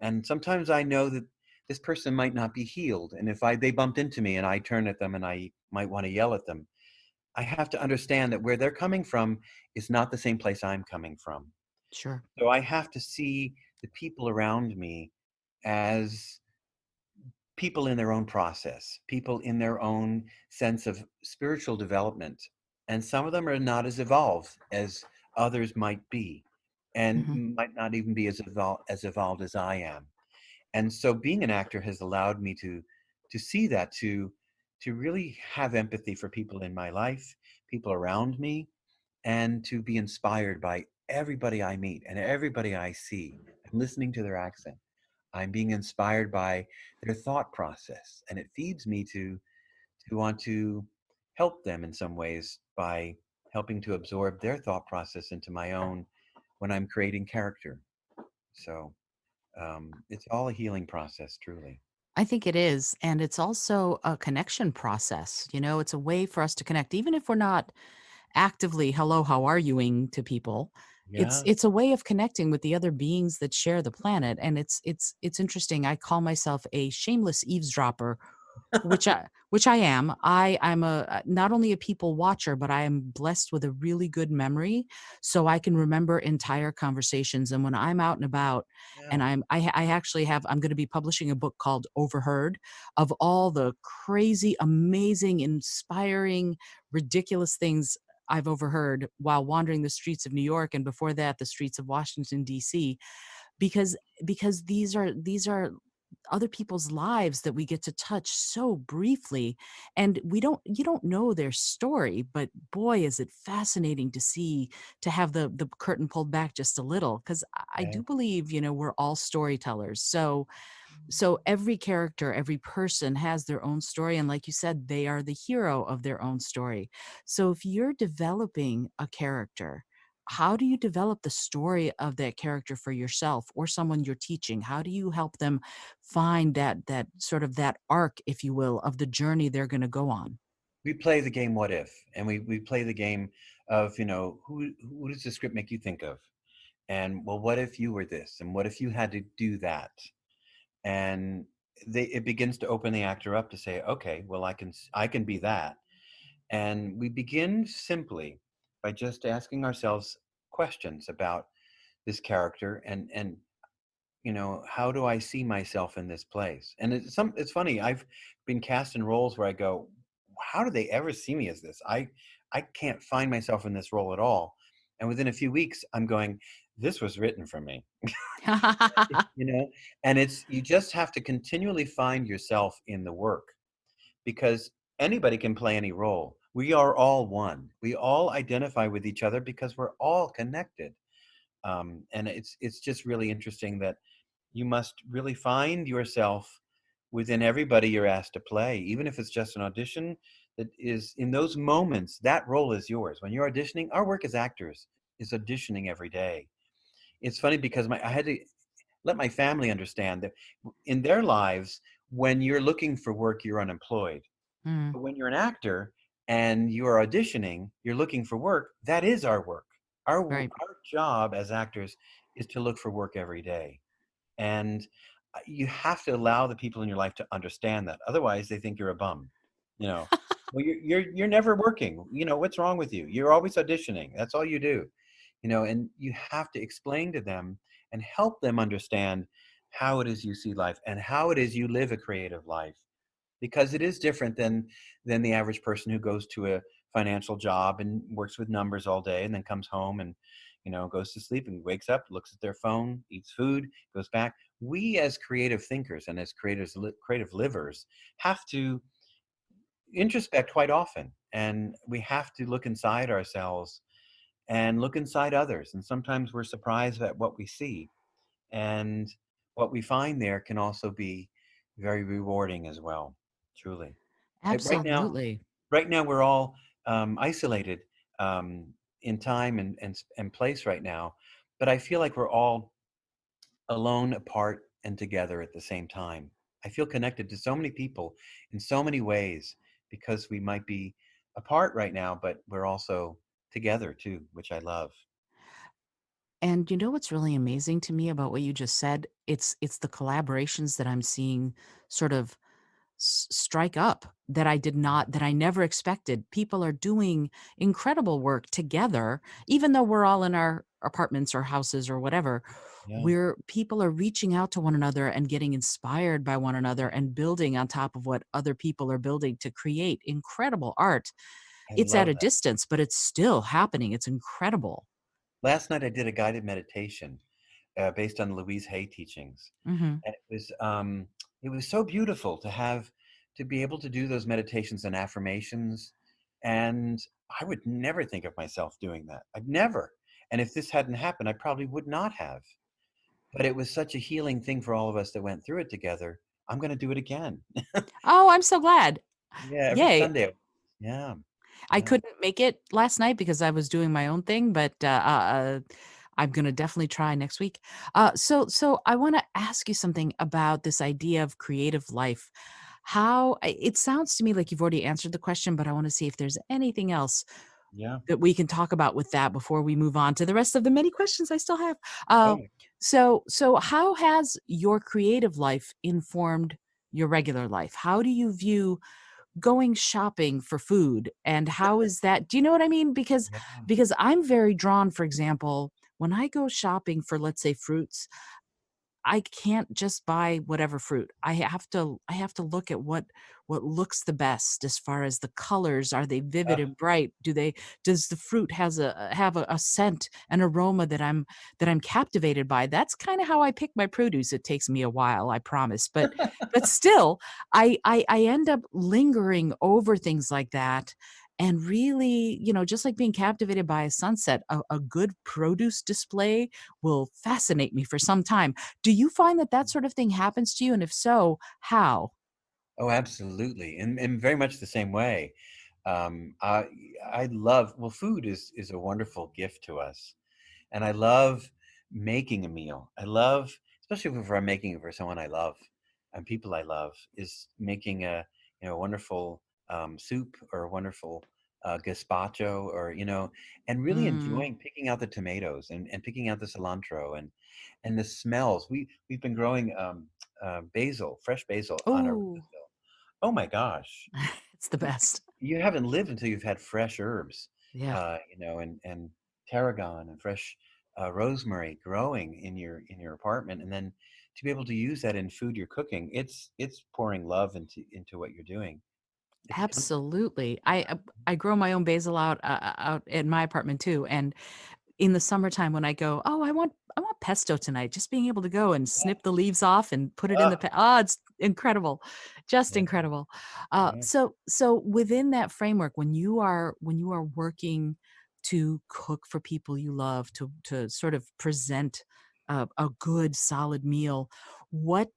And sometimes I know that this person might not be healed. And if they bumped into me and I turn at them and I might want to yell at them, I have to understand that where they're coming from is not the same place I'm coming from. Sure. So I have to see the people around me as people in their own process, people in their own sense of spiritual development. And some of them are not as evolved as others might be, and Mhm. might not even be as evolved as I am. And so being an actor has allowed me to see that, to really have empathy for people in my life, people around me, and to be inspired by everybody I meet and everybody I see. I'm listening to their accent. I'm being inspired by their thought process, and it feeds me to want to help them in some ways by helping to absorb their thought process into my own when I'm creating character. So it's all a healing process, truly. I think it is, and it's also a connection process. It's a way for us to connect, even if we're not actively "hello, how are youing" to people. It's Yeah. it's a way of connecting with the other beings that share the planet, and it's interesting. I call myself a shameless eavesdropper Which I am. I'm not only a people watcher, but I am blessed with a really good memory, so I can remember entire conversations. And when I'm out and about, and Yeah. I actually have, I'm going to be publishing a book called Overheard, of all the crazy, amazing, inspiring, ridiculous things I've overheard while wandering the streets of New York, and before that, the streets of Washington D.C. Because these are other people's lives that we get to touch so briefly, and we don't you don't know their story, but boy, is it fascinating to see, to have the curtain pulled back just a little, because I Yeah. do believe, we're all storytellers. So every character, every person has their own story, and like you said, they are the hero of their own story. So if you're developing a character, how do you develop the story of that character for yourself or someone you're teaching? How do you help them find that sort of that arc, if you will, of the journey they're going to go on? We play the game what if, and we play the game of, who does the script make you think of? And well, what if you were this? And what if you had to do that? And it begins to open the actor up to say, okay, well, I can be that. And we begin simply by just asking ourselves questions about this character, and how do I see myself in this place? And it's funny, I've been cast in roles where I go, how do they ever see me as this? I can't find myself in this role at all. And within a few weeks, I'm going, this was written for me. you know and it's you just have to continually find yourself in the work, because anybody can play any role. We are all one. We all identify with each other because we're all connected. And it's just really interesting that you must really find yourself within everybody you're asked to play, even if it's just an audition. That is, in those moments, that role is yours. When you're auditioning, our work as actors is auditioning every day. It's funny because I had to let my family understand that in their lives, when you're looking for work, you're unemployed. Mm, But when you're an actor and you're auditioning, you're looking for work, that is our work. right. Our job as actors is to look for work every day. And you have to allow the people in your life to understand that. Otherwise, they think you're a bum. You know, well, you're never working. What's wrong with you? You're always auditioning. That's all you do. And you have to explain to them and help them understand how it is you see life and how it is you live a creative life, because it is different than the average person who goes to a financial job and works with numbers all day and then comes home and goes to sleep and wakes up, looks at their phone, eats food, goes back. We as creative thinkers and as creative livers have to introspect quite often, and we have to look inside ourselves and look inside others, and sometimes we're surprised at what we see, and what we find there can also be very rewarding as well, truly. Right now, Absolutely. we're all isolated um, in time and place right now, but I feel like we're all alone, apart, and together at the same time. I feel connected to so many people in so many ways because we might be apart right now, but we're also together too, which I love. And you know what's really amazing to me about what you just said? It's the collaborations that I'm seeing sort of strike up, that I never expected. People are doing incredible work together, even though we're all in our apartments or houses or whatever. Yeah, Where people are reaching out to one another and getting inspired by one another and building on top of what other people are building to create incredible art. I It's at love a that. distance, but it's still happening. It's incredible. Last night I did a guided meditation based on Louise Hay teachings, Mhm. and it was so beautiful to be able to do those meditations and affirmations, and I would never think of myself doing that. I'd never. And if this hadn't happened, I probably would not have. But it was such a healing thing for all of us that went through it together. I'm going to do it again. Oh, I'm so glad. Yeah, every Yay. Sunday. Yeah, I yeah, couldn't make it last night because I was doing my own thing, but, I'm gonna definitely try next week. So I wanna ask you something about this idea of creative life. It sounds to me like you've already answered the question, but I wanna see if there's anything else yeah. that we can talk about with that before we move on to the rest of the many questions I still have. Oh, Uh, so how has your creative life informed your regular life? How do you view going shopping for food, and how is that, do you know what I mean? Yeah. Because I'm very drawn, for example, when I go shopping for, let's say, fruits, I can't just buy whatever fruit. I have to look at what looks the best as far as the colors. Are they vivid Uh, and bright? Does the fruit have a scent, an aroma that I'm captivated by? That's kind of how I pick my produce. It takes me a while, I promise. But still, I end up lingering over things like that. And really, just like being captivated by a sunset, a good produce display will fascinate me for some time. Do you find that that sort of thing happens to you? And if so, how? oh, absolutely, and very much the same way. I love, well, food is a wonderful gift to us, and I love making a meal. I love, especially if I'm making it for someone I love and people I love, is making a wonderful soup or a wonderful gazpacho, or and really Mm. enjoying picking out the tomatoes and picking out the cilantro and the smells. We've been growing basil, fresh basil on our Oh, windowsill. Oh my gosh, it's the best. you haven't lived until you've had fresh herbs, Yeah, and tarragon and fresh rosemary growing in your apartment, and then to be able to use that in food you're cooking, it's pouring love into what you're doing. It becomes, absolutely. yeah, I grow my own basil out in my apartment too, and in the summertime when I go, "Oh, I want pesto tonight," just being able to go and yeah, snip the leaves off and put it in ah, the it's incredible. Just yeah, incredible. yeah. So within that framework, when you are working to cook for people you love, to sort of present a good solid meal, what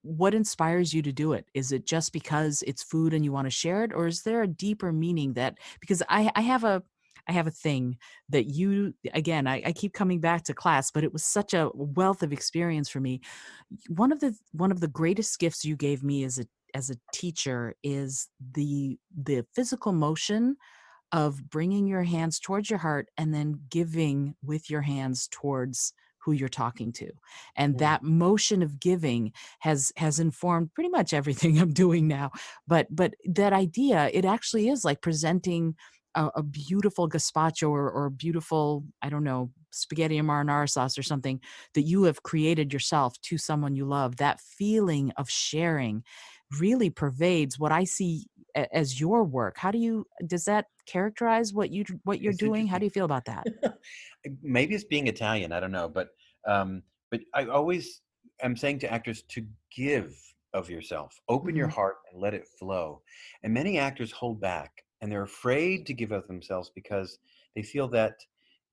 what inspires you to do it? Is it just because it's food and you wanna share it, or is there a deeper meaning that, because I have a thing that you, again, I keep coming back to class, but it was such a wealth of experience for me. One of the greatest gifts you gave me as a teacher is the physical motion of bringing your hands towards your heart and then giving with your hands towards who you're talking to. And Mm, that motion of giving has informed pretty much everything I'm doing now. But that idea, it actually is like presenting a beautiful gazpacho, or beautiful, I don't know, spaghetti and marinara sauce or something that you have created yourself to someone you love. That feeling of sharing really pervades what I see as your work. Does that characterize what you're it's doing? How interesting. do you feel about that? Maybe it's being Italian, I don't know, but I always am saying to actors to give of yourself. Open your Mhm. heart and let it flow. And many actors hold back and they're afraid to give of themselves because they feel that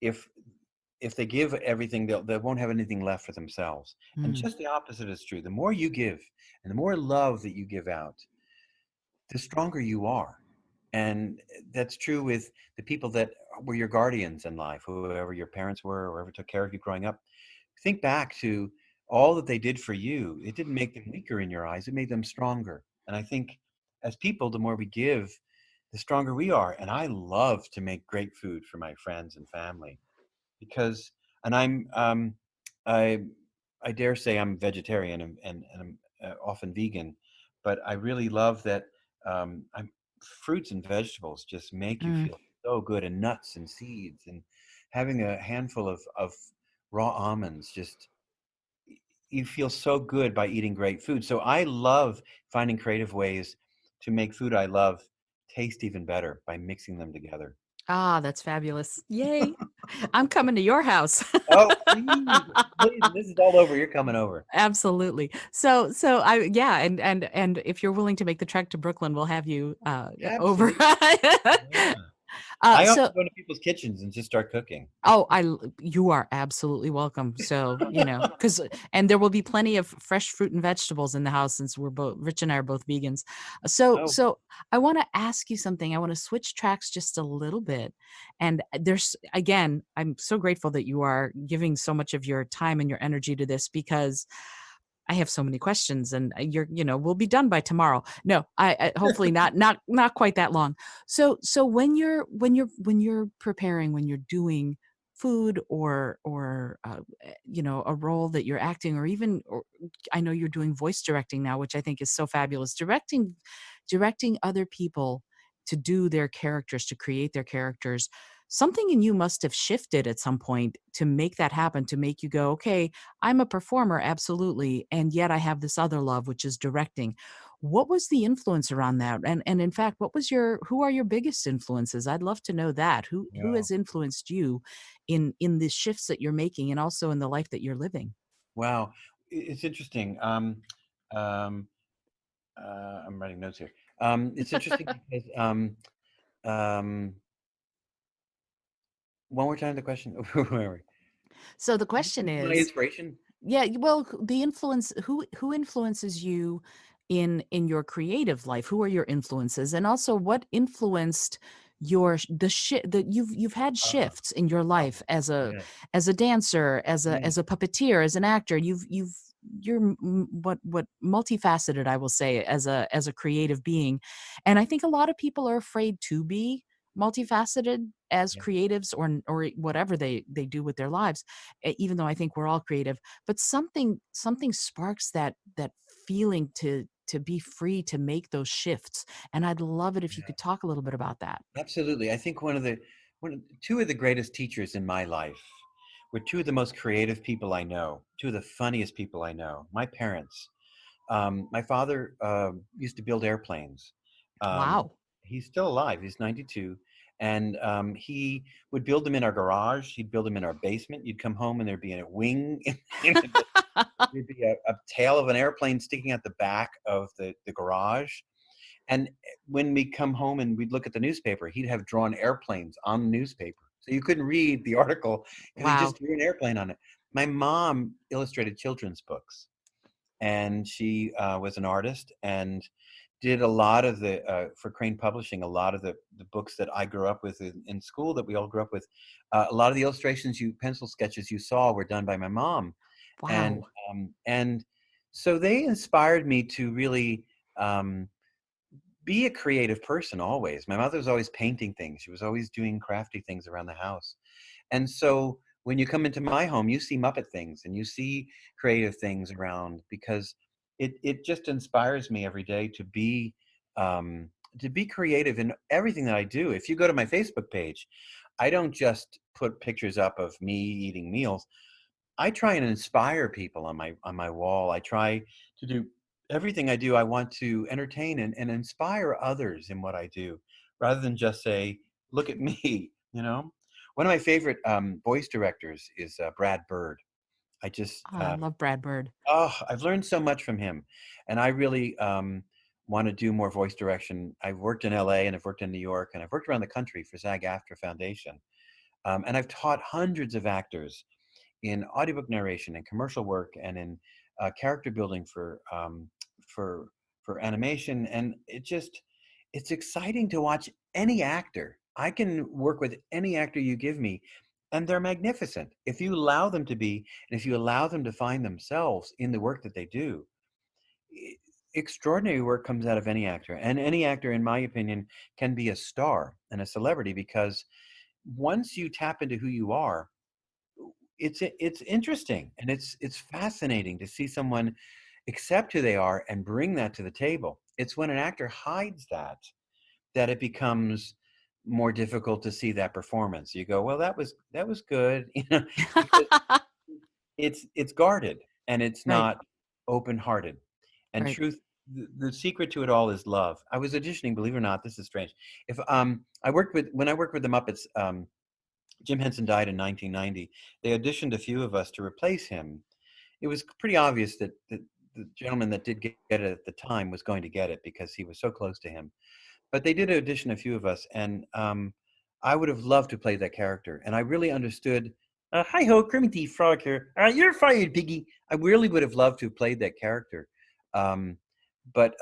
if if they give everything, they won't have anything left for themselves. And Mm. just the opposite is true. The more you give and the more love that you give out, the stronger you are. And that's true with the people that were your guardians in life, whoever your parents were, or whoever took care of you growing up. Think back to all that they did for you. It didn't make them weaker in your eyes, it made them stronger. And I think as people, the more we give, the stronger we are. And I love to make great food for my friends and family because, and I I dare say I'm vegetarian and I'm often vegan, but I really love that fruits and vegetables just make you Mm. feel so good, and nuts and seeds, and having a handful of raw almonds, just you feel so good by eating great food. So I love finding creative ways to make food I love taste even better by mixing them together. Ah, that's fabulous. Yay. I'm coming to your house. Oh, please, please, this is all over. You're coming over. Absolutely. So yeah, and if you're willing to make the trek to Brooklyn, we'll have you, over. Absolutely. Yeah. I So often go into people's kitchens and just start cooking. you are absolutely welcome. So, because and there will be plenty of fresh fruit and vegetables in the house since Rich and I are both vegans. So Oh, so I want to ask you something. I want to switch tracks just a little bit. And there's again, I'm so grateful that you are giving so much of your time and your energy to this, because I have so many questions, and we'll be done by tomorrow. No, I hopefully not quite that long. So when you're preparing, when you're doing food or a role that you're acting, or even, or I know you're doing voice directing now, which I think is so fabulous. Directing other people to do their characters, to create their characters. Something in you must have shifted at some point to make that happen, to make you go, okay, I'm a performer, absolutely. And yet I have this other love, which is directing. What was the influence around that? And in fact, who are your biggest influences? I'd love to know that. Who Wow. has influenced you in the shifts that you're making and also in the life that you're living? Wow. It's interesting. Um, I'm writing notes here. It's interesting because um, one more time the question. Where were we? So the Who's question my is, inspiration? yeah, well, the influence, who influences you in your creative life? Who are your influences? And also what influenced your the shit that you've had Uh, shifts in your oh, life yeah, as a dancer, yeah, as a puppeteer, as an actor. You're what multifaceted, I will say, as a creative being. And I think a lot of people are afraid to be multifaceted as yeah. creatives, or whatever they do with their lives, even though I think we're all creative. But something sparks that feeling to be free to make those shifts, and I'd love it if you Yeah. could talk a little bit about that. Absolutely. I think two of the greatest teachers in my life were two of the most creative people I know, two of the funniest people I know. My parents. My father used to build airplanes. Um, Wow. he's still alive. He's 92, and he would build them in our garage. He'd build them in our basement. You'd come home and there'd be a wing in the basement. There'd be a tail of an airplane sticking out the back of the garage. And when we come home and we'd look at the newspaper, he'd have drawn airplanes on the newspaper. So you couldn't read the article because he Wow. just drew an airplane on it. My mom illustrated children's books, and she was an artist and did a lot of for Crane Publishing, a lot of the books that I grew up with in school, that we all grew up with. A lot of the illustrations, pencil sketches you saw, were done by my mom. And Wow. and so they inspired me to really um, be a creative person always. My mother was always painting things. She was always doing crafty things around the house. And so when you come into my home, you see Muppet things and you see creative things around, because it just inspires me every day um, to be creative in everything that I do. If you go to my Facebook page, I don't just put pictures up of me eating meals. I try and inspire people on my wall. I try to do everything I do. I want to entertain and inspire others in what I do, rather than just say, "Look at me." You know, one of my favorite voice directors is Brad Bird. I just Oh, I love Brad Bird. oh, I've learned so much from him, and I really want to do more voice direction. I've worked in LA and I've worked in New York and I've worked around the country for SAG-AFTRA Foundation, and I've taught hundreds of actors in audiobook narration and commercial work and in character building for for animation. And it's exciting to watch any actor. I can work with any actor you give me, and they're magnificent if you allow them to be, and if you allow them to find themselves in the work that they do. e- Extraordinary work comes out of any actor, and any actor, in my opinion, can be a star and a celebrity, because once you tap into who you are, it's interesting, and it's fascinating to see someone accept who they are and bring that to the table. It's when an actor hides that it becomes more difficult to see that performance. You go, well, that was good, because it's guarded and it's Right. not open-hearted. And Right. truth, the secret to it all is love. I was auditioning, believe it or not, this is strange. If when I worked with the Muppets, Jim Henson died in 1990. They auditioned a few of us to replace him. It was pretty obvious that the gentleman that did get it at the time was going to get it because he was so close to him. But they did audition a few of us, and I would have loved to play that character. And I really understood. Hi ho, Kermit Frog here. You're fired, Piggy. I really would have loved to have played that character, um, but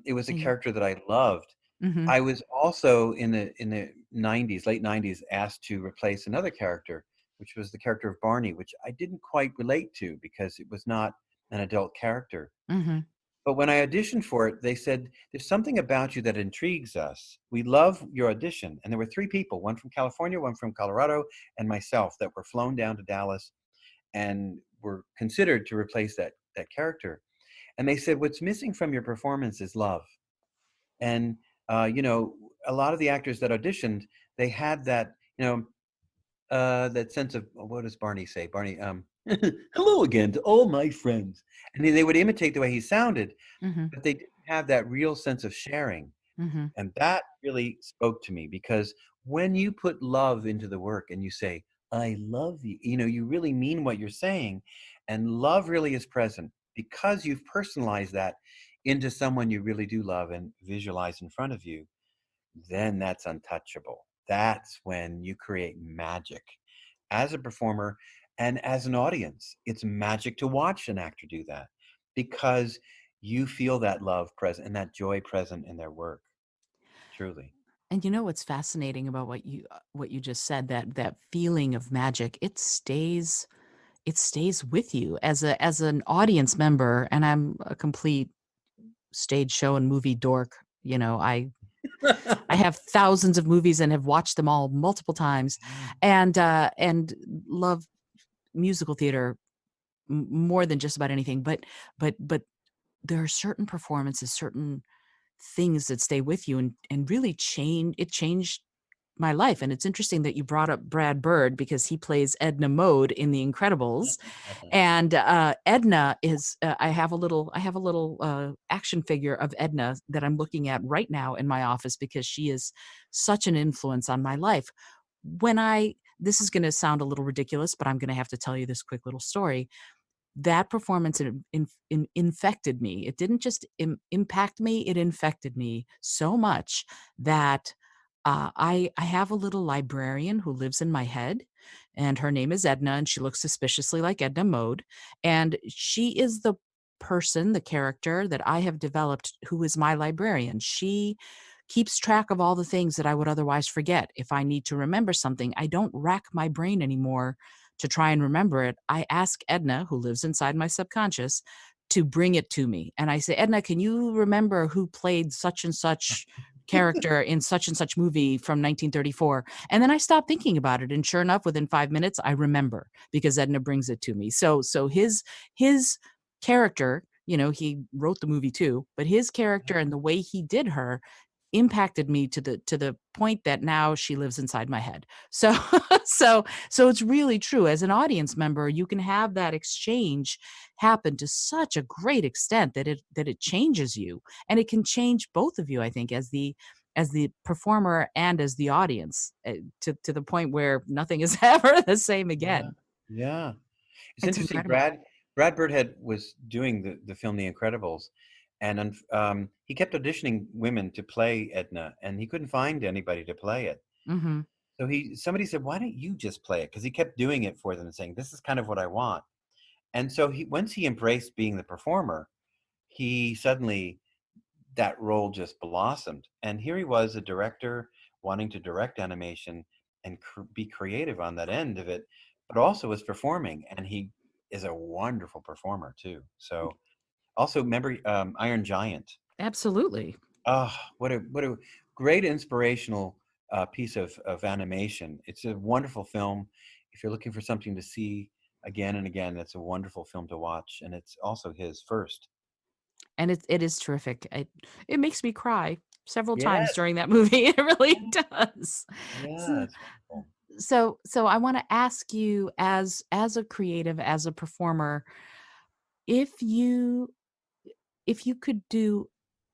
it was a And character that I loved. mhm. I was also in the 90s, late 90s, asked to replace another character, which was the character of Barney, which I didn't quite relate to because it was not an adult character. Mhm. But when I auditioned for it, they said, "There's something about you that intrigues us. We love your audition." And there were three people, one from California, one from Colorado, and myself, that were flown down to Dallas and were considered to replace that character. And they said, "What's missing from your performance is love." And you know, a lot of the actors that auditioned, they had that, that sense of, what does Barney say? Barney, hello again to all my friends. And they would imitate the way he sounded, Mm-hmm. but they didn't have that real sense of sharing. Mm-hmm. And that really spoke to me, because when you put love into the work and you say, "I love you," you really mean what you're saying. And love really is present because you've personalized that into someone you really do love and visualize in front of you. Then that's untouchable. That's when you create magic as a performer and as an audience. It's magic to watch an actor do that, because you feel that love present and that joy present in their work. Truly. And you know what's fascinating about what you just said, that feeling of magic, it stays with you as an audience member. And I'm a complete stage show and movie dork. I have thousands of movies and have watched them all multiple times, and love musical theater more than just about anything. But there are certain performances, certain things that stay with you and really changed my life. And it's interesting that you brought up Brad Bird because he plays Edna Mode in The Incredibles. And Edna is I have a little action figure of Edna that I'm looking at right now in my office because she is such an influence on my life. When I This is going to sound a little ridiculous, but I'm going to have to tell you this quick little story. That performance infected me. It didn't just impact me, it infected me so much that I have a little librarian who lives in my head, and her name is Edna, and she looks suspiciously like Edna Mode. And she is the person, the character that I have developed who is my librarian. She keeps track of all the things that I would otherwise forget. If I need to remember something, I don't rack my brain anymore to try and remember it. I ask Edna, who lives inside my subconscious, to bring it to me. And I say, Edna, can you remember who played such and such character in such and such movie from 1934? And then I stop thinking about it. And sure enough, within 5 minutes, I remember because Edna brings it to me. So his character, he wrote the movie too, but his character and the way he did her impacted me to the point that now she lives inside my head. So so it's really true. As an audience member, you can have that exchange happen to such a great extent that it changes you, and it can change both of you, I think, as the performer and as the audience, to the point where nothing is ever the same Yeah. again. Yeah. It's It's interesting. incredible. Brad Birdhead was doing the film The Incredibles, and he kept auditioning women to play Edna, and he couldn't find anybody to play it. Mhm. So somebody said, "Why don't you just play it?" Because he kept doing it for them and saying, "This is kind of what I want." And so once he embraced being the performer, he suddenly, that role just blossomed. And here he was, a director wanting to direct animation and be creative on that end of it, but also was performing. And he is a wonderful performer too. So also remember Iron Giant. Absolutely. Oh, what a great inspirational piece of animation. It's a wonderful film. If you're looking for something to see again and again, that's a wonderful film to watch. And it's also his first. And it is terrific. It makes me cry several times Yes. during that movie. It really does. Yeah, So it's wonderful. so I wanna ask you, as a creative, as a performer, if you if you could do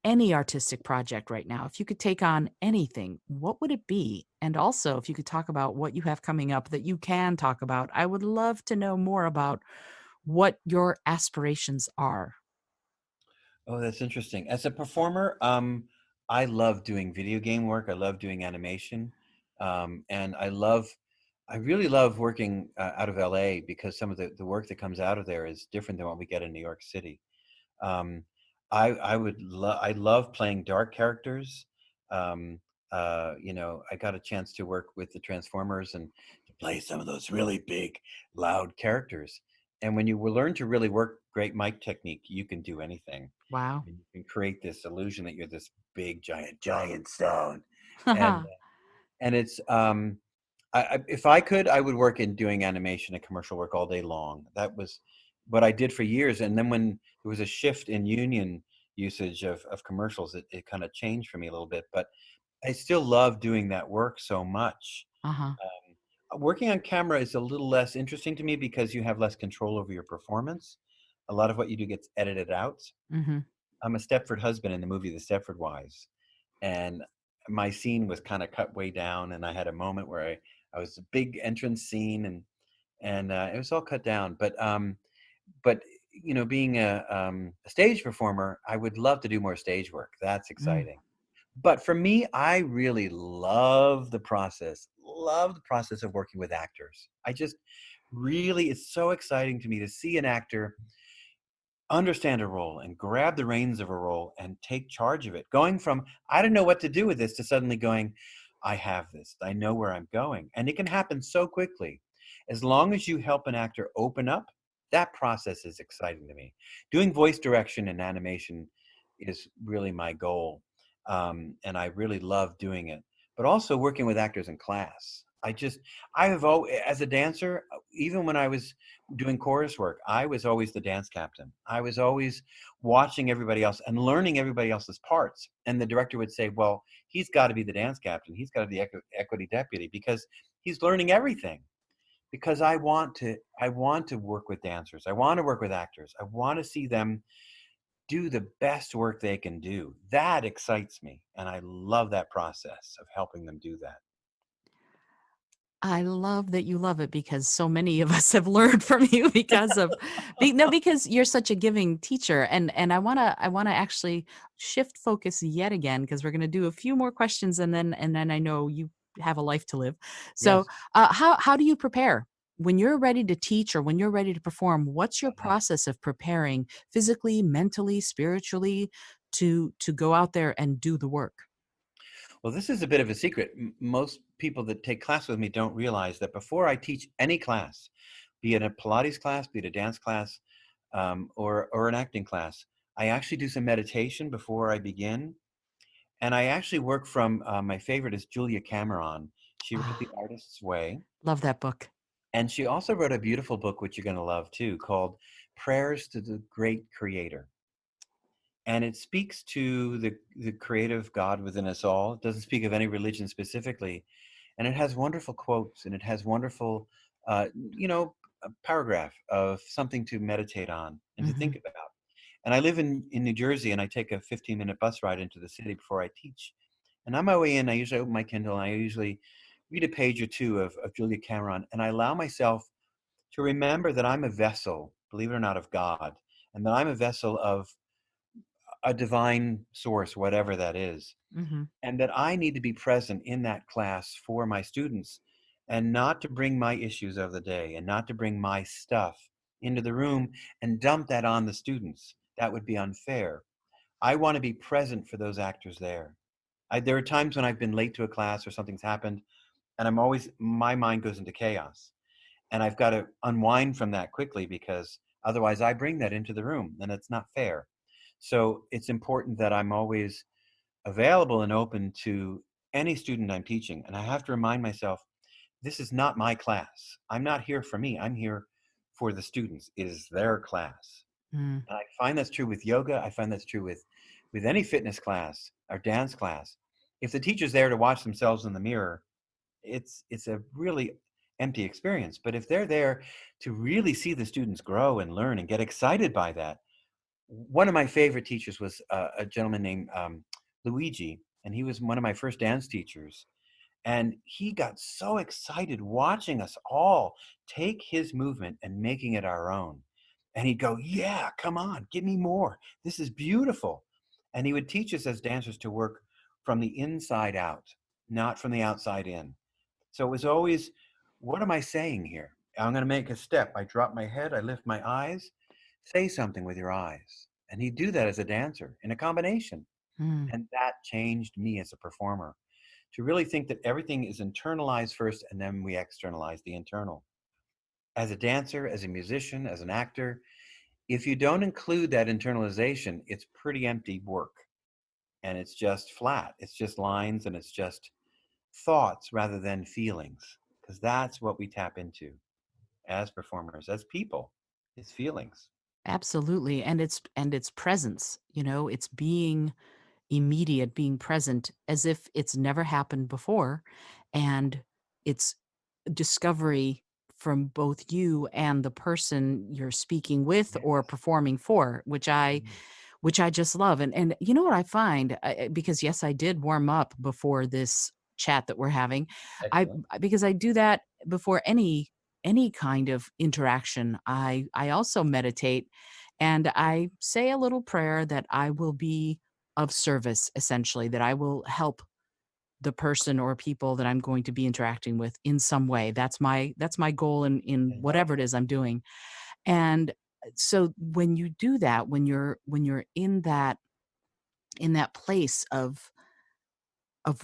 any artistic project right now, if you could take on anything, what would it be? And also, if you could talk about what you have coming up that you can talk about, I would love to know more about what your aspirations are. Oh, that's interesting. As a performer, I love doing video game work. I love doing animation, and I really love working out of LA, because some of the work that comes out of there is different than what we get in New York City. Um, I love playing dark characters. Um, I got a chance to work with the Transformers and to play some of those really big, loud characters. And when you will learn to really work great mic technique, you can do anything. Wow. And you can create this illusion that you're this big, giant stone. And it's if I could, I would work in doing animation and commercial work all day long. That was what I did for years. And then when there was a shift in union usage of commercials, it kind of changed for me a little bit. But I still love doing that work so much. Uh-huh. Working on camera is a little less interesting to me because you have less control over your performance. A lot of what you do gets edited out. Mhm. I'm a Stepford husband in the movie The Stepford Wives, and my scene was kind of cut way down, and I had a moment where I was a big entrance scene, and it was all cut down. But being a stage performer, I would love to do more stage work. That's Mm. exciting. But for me, I really love the process of working with actors. I just really, it's so exciting to me to see an actor understand a role and grab the reins of a role and take charge of it. Going from, I don't know what to do with this, to suddenly going, I have this, I know where I'm going. And it can happen so quickly. As long as you help an actor open up, that process is exciting to me. Doing voice direction and animation is really my goal. And I really love doing it. But also working with actors in class. I have always, as a dancer, even when I was doing chorus work, I was always the dance captain. I was always watching everybody else and learning everybody else's parts. And the director would say, well, he's got to be the dance captain. He's got to be the equity deputy because he's learning everything. Because I want to work with dancers. I want to work with actors. I want to see them do the best work they can do. That excites me. And I love that process of helping them do that. I love that you love it because so many of us have learned from you because of no, because you're such a giving teacher. And I wanna actually shift focus yet again because we're gonna do a few more questions and then I know you have a life to live. So Yes. how do you prepare? When you're ready to teach or when you're ready to perform, what's your Uh-huh. process of preparing physically, mentally, spiritually to go out there and do the work? Well, this is a bit of a secret. Most people that take class with me don't realize that before I teach any class, be it a Pilates class, be it a dance class, or an acting class, I actually do some meditation before I begin. And I actually work from my favorite is Julia Cameron. She wrote The Ah, Artist's Way, love that book. and she also wrote a beautiful book, which you're going to love too, called Prayers to the Great Creator. And it speaks to the creative God within us all. It doesn't speak of any religion specifically, and it has wonderful quotes and it has wonderful, a paragraph of something to meditate on and to think Mhm. about. And I live in New Jersey, and I take a 15-minute bus ride into the city before I teach. And on my way in, I usually open my Kindle and I usually read a page or two of Julia Cameron, and I allow myself to remember that I'm a vessel, believe it or not, of God, and that I'm a vessel of a divine source, whatever that is, Mhm. and that I need to be present in that class for my students and not to bring my issues of the day and not to bring my stuff into the room and dump that on the students. That would be unfair. I want to be present for those actors there. There are times when I've been late to a class or something's happened, and my mind goes into chaos. And I've got to unwind from that quickly because otherwise I bring that into the room and it's not fair. So it's important that I'm always available and open to any student I'm teaching. And I have to remind myself, this is not my class. I'm not here for me. I'm here for the students. It is their class. Mm. And I find that's true with yoga. I find that's true with any fitness class or dance class. If the teacher's there to watch themselves in the mirror, it's a really empty experience. But if they're there to really see the students grow and learn and get excited by that, one of my favorite teachers was a gentleman named Luigi, and he was one of my first dance teachers. And he got so excited watching us all take his movement and making it our own. And he'd go, yeah, come on, give me more. This is beautiful. And he would teach us as dancers to work from the inside out, not from the outside in. So it was always, what am I saying here? I'm going to make a step. I drop my head, I lift my eyes, say something with your eyes. And he'd do that as a dancer in a combination. Mm. And that changed me as a performer to really think that everything is internalized first and then we externalize the internal. as a dancer, as a musician, as an actor, if you don't include that internalization, it's pretty empty work, and it's just flat. It's just lines, and it's just thoughts rather than feelings, because that's what we tap into as performers, as people. It's feelings. Absolutely. And it's presence, it's being immediate, being present as if it's never happened before. And it's discovery from both you and the person you're speaking with or Yes. performing for, Mhm. which I just love. And you know what I find, because yes, I did warm up before this chat that we're having. Excellent. Because I do that before any kind of interaction. I also meditate, and I say a little prayer that I will be of service, essentially, that I will help the person or people that I'm going to be interacting with in some way. That's my goal in whatever it Exactly. is I'm doing. And so when you do that, when you're in that place of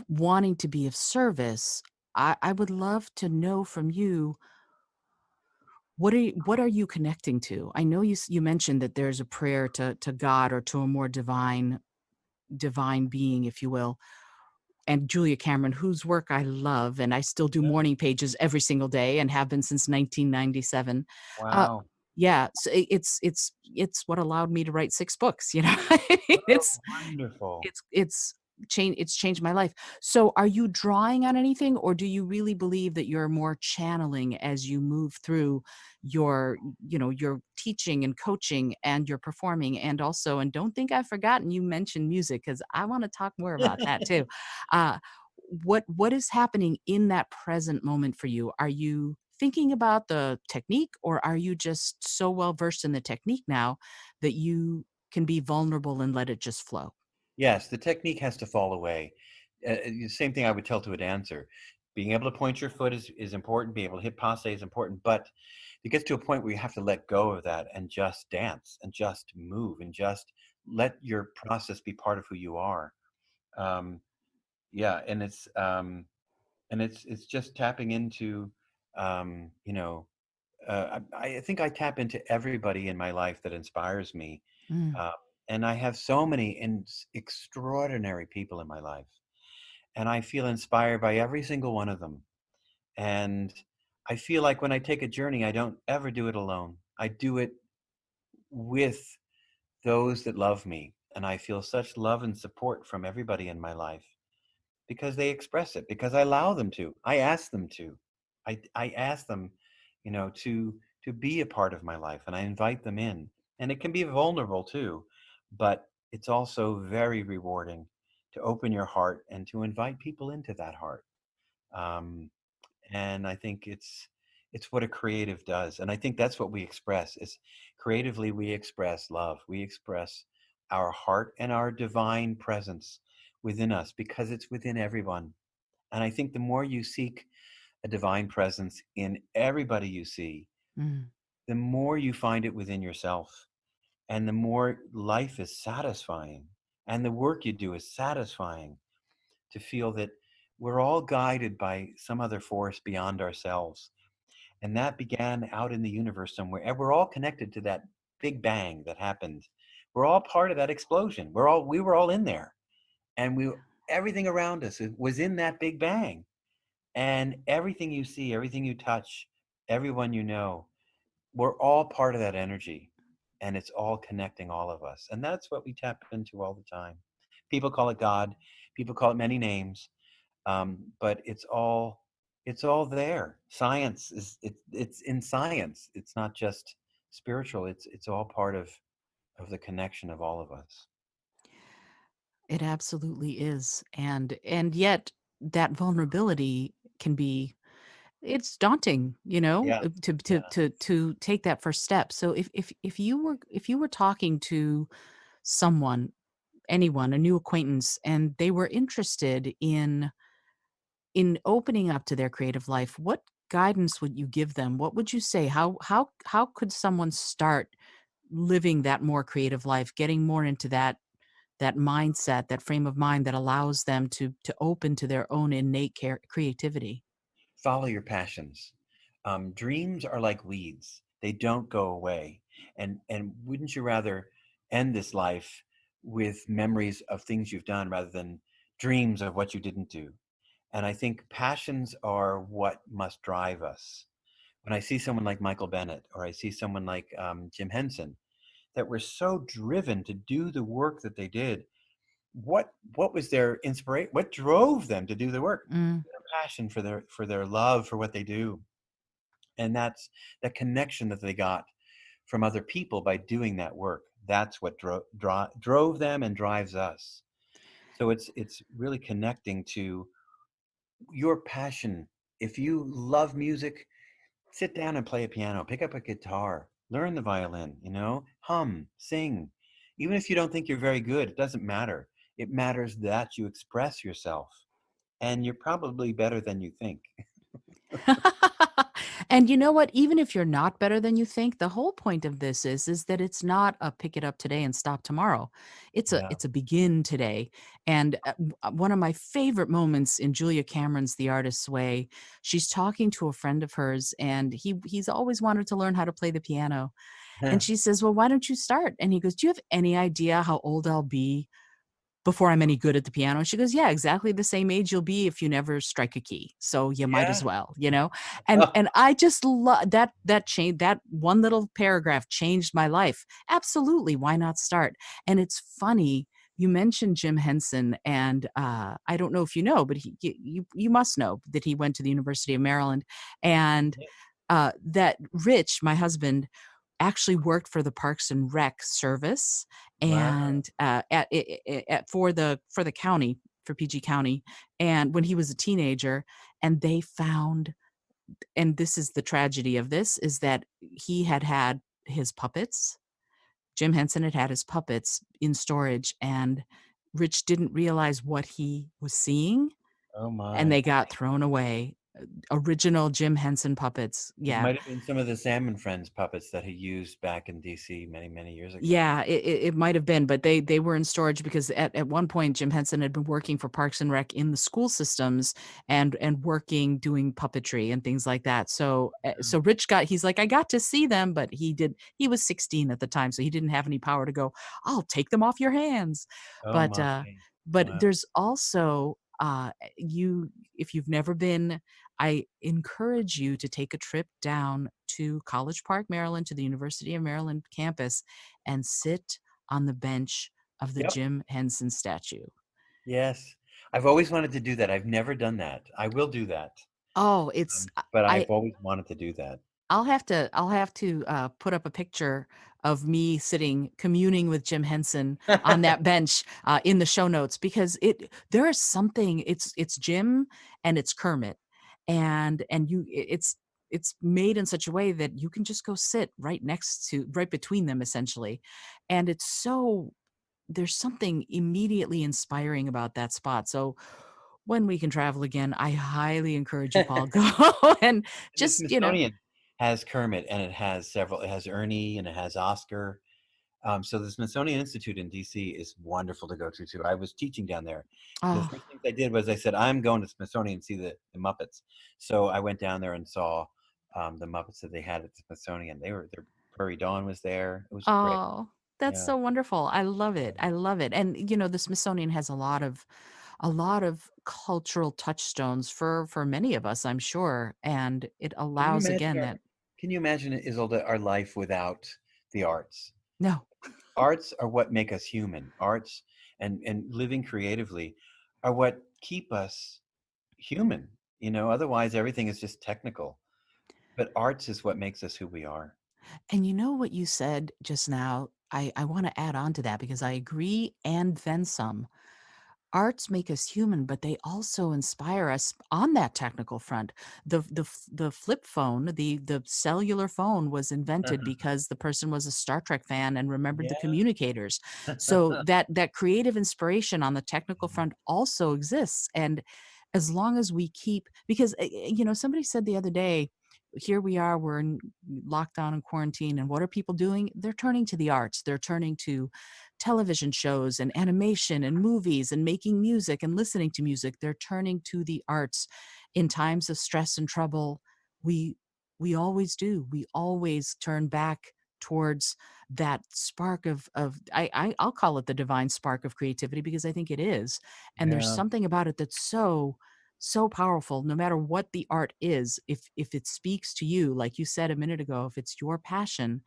wanting to be of service, I would love to know from you, what are you connecting to? I know you mentioned that there's a prayer to God or to a more divine being, if you will, and Julia Cameron, whose work I love, and I still do Good. morning pages every single day and have been since 1997. Uh, Wow. yeah, so it's what allowed me to write 6 books, Oh, It's wonderful. changed my life. So, are you drawing on anything, or do you really believe that you're more channeling as you move through your teaching and coaching and your performing? And don't think I've forgotten you mentioned music, because I wanna talk more about that too. Uh, what is happening in that present moment for you? Are you thinking about the technique, or are you just so well versed in the technique now that you can be vulnerable and let it just flow? Yes, the technique has to fall away. The same thing I would tell to a dancer. Being able to point your foot is important. Being able to hit passe is important. But it gets to a point where you have to let go of that and just dance and just move and just let your process be part of who you are. Um, yeah, and it's just tapping into, um, you know, I think I tap into everybody in my life that inspires me. Mm, Uh, and I have so many extraordinary people in my life. And I feel inspired by every single one of them. And I feel like when I take a journey, I don't ever do it alone. I do it with those that love me. And I feel such love and support from everybody in my life because they express it, because I allow them to. I ask them to. I ask them, to be a part of my life, and I invite them in. And it can be vulnerable too, but it's also very rewarding to open your heart and to invite people into that heart. Um, and I think it's what a creative does, and I think that's what we express. Is creatively we express love, we express our heart and our divine presence within us because it's within everyone. And I think the more you seek a divine presence in everybody you see, mm. the more you find it within yourself, and the more life is satisfying, and the work you do is satisfying, to feel that we're all guided by some other force beyond ourselves. And that began out in the universe somewhere. And we're all connected to that big bang that happened. We're all part of that explosion. We were all in there. And everything around us was in that big bang. And everything you see, everything you touch, everyone you know, we're all part of that energy. And it's all connecting all of us. And that's what we tap into all the time. People call it God, people call it many names, but it's all there. Science it's in science. It's not just spiritual. It's all part of the connection of all of us. It absolutely is, and yet that vulnerability can be, it's daunting, Yeah, yeah. to take that first step. So if you were talking to someone, anyone, a new acquaintance, and they were interested in opening up to their creative life, what guidance would you give them? What would you say? How could someone start living that more creative life, getting more into that mindset, that frame of mind that allows them to open to their own innate creativity? Follow your passions. Dreams are like weeds; they don't go away. And wouldn't you rather end this life with memories of things you've done rather than dreams of what you didn't do? And I think passions are what must drive us. When I see someone like Michael Bennett, or I see someone like Jim Henson, that were so driven to do the work that they did, what was their inspiration? What drove them to do the work? Mm. Their passion for their love for what they do, and that's that connection that they got from other people by doing that work. That's what drove them and drives us. So it's really connecting to your passion. If you love music, sit down and play a piano, pick up a guitar, learn the violin, hum, sing. Even if you don't think you're very good, it doesn't matter. It matters that you express yourself, and you're probably better than you think. And you know what? Even if you're not better than you think, the whole point of this is that it's not a pick it up today and stop tomorrow. Yeah. It's a begin today. And one of my favorite moments in Julia Cameron's The Artist's Way, she's talking to a friend of hers, and he's always wanted to learn how to play the piano. And she says, "Well, why don't you start?" And he goes, "Do you have any idea how old I'll be before I'm any good at the piano?" And she goes, "Yeah, exactly the same age you'll be if you never strike a key. So you might Yeah. as well, you know?" And I just love that change, that one little paragraph changed my life. Absolutely, why not start? And it's funny, you mentioned Jim Henson, and I don't know if you know, but you must know that he went to the University of Maryland, and that Rich, my husband, actually worked for the Parks and Rec service, Wow. and for the county, for PG County, and when he was a teenager, and they found, and this is the tragedy of this, is that he had his puppets. Jim Henson had his puppets in storage, and Rich didn't realize what he was seeing, Oh and they my. got thrown away. Original Jim Henson puppets. It Yeah. might have been some of the Salmon Friends puppets that he used back in DC many, many years ago. Yeah, it might have been, but they were in storage because at one point, Jim Henson had been working for Parks and Rec in the school systems, and working doing puppetry and things like that. So, Wow. so Rich got he's like, "I got to see them," but he was 16 at the time, so he didn't have any power to go, "I'll take them off your hands." Oh But, my. but Wow. there's also, you if you've never been, I encourage you to take a trip down to College Park, Maryland, to the University of Maryland campus, and sit on the bench of the Yep. Jim Henson statue. Yes. I've always wanted to do that. I've never done that. I will do that. Oh, it's But I I've always wanted to do that. I'll have to put up a picture of me sitting communing with Jim Henson on that bench in the show notes, because there is something, it's Jim and it's Kermit, and it's made in such a way that you can just go sit right between them, essentially. And it's so there's something immediately inspiring about that spot. So when we can travel again, I highly encourage you, Paul, go and And the just, you know. Smithsonian has Kermit, and it has several. It has Ernie, and it has Oscar. So the Smithsonian Institute in DC is wonderful to go to too. I was teaching down there, and the Oh, first things I did was I said, I'm going to Smithsonian and see the Muppets. So I went down there and saw the Muppets that they had at the Smithsonian. Their Prairie Dawn was there. It was great. oh, that's Yeah. so wonderful. I love it. I love it. And the Smithsonian has a lot of cultural touchstones for many of us, I'm sure. And it Can you allows, imagine again, our that Can you imagine, Isolde, our life without the arts? no. Arts are what make us human. Arts and living creatively are what keep us human. Otherwise everything is just technical. But arts is what makes us who we are. And you know what you said just now? I want to add on to that because I agree and then some. Arts make us human, but they also inspire us on that technical front. The flip phone, the cellular phone, was invented because the person was a Star Trek fan and remembered the Yeah. communicators. So that creative inspiration on the technical front also exists. And as long as we keep, because somebody said the other day, here we are, we're in lockdown and quarantine, and what are people doing? They're turning to the arts. They're turning to television shows and animation and movies and making music and listening to music. They're turning to the arts. In times of stress and trouble, we we always do. We always turn back towards that spark of I'll call it the divine spark of creativity, because I think it is. And there's Yeah. something about it that's so powerful, no matter what the art is. If it speaks to you, like you said a minute ago, if it's your passion,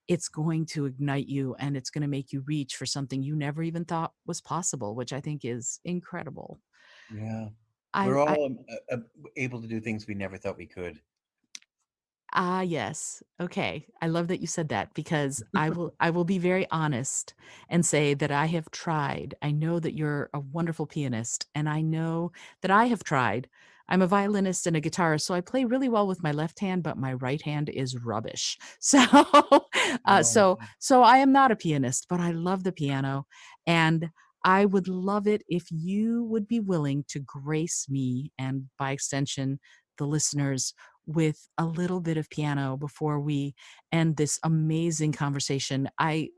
it's going to ignite you, and it's going to make you reach for something you never even thought was possible, which I think is incredible. Yeah. I We're I all able to do things we never thought we could. Ah, yes. Okay. I love that you said that, because I will be very honest and say that I have tried. I know that you're a wonderful pianist, and I know that I have tried. I'm a violinist and a guitarist, so I play really well with my left hand, but my right hand is rubbish. So, Oh, so I am not a pianist, but I love the piano, and I would love it if you would be willing to grace me, and by extension, the listeners, with a little bit of piano before we end this amazing conversation. I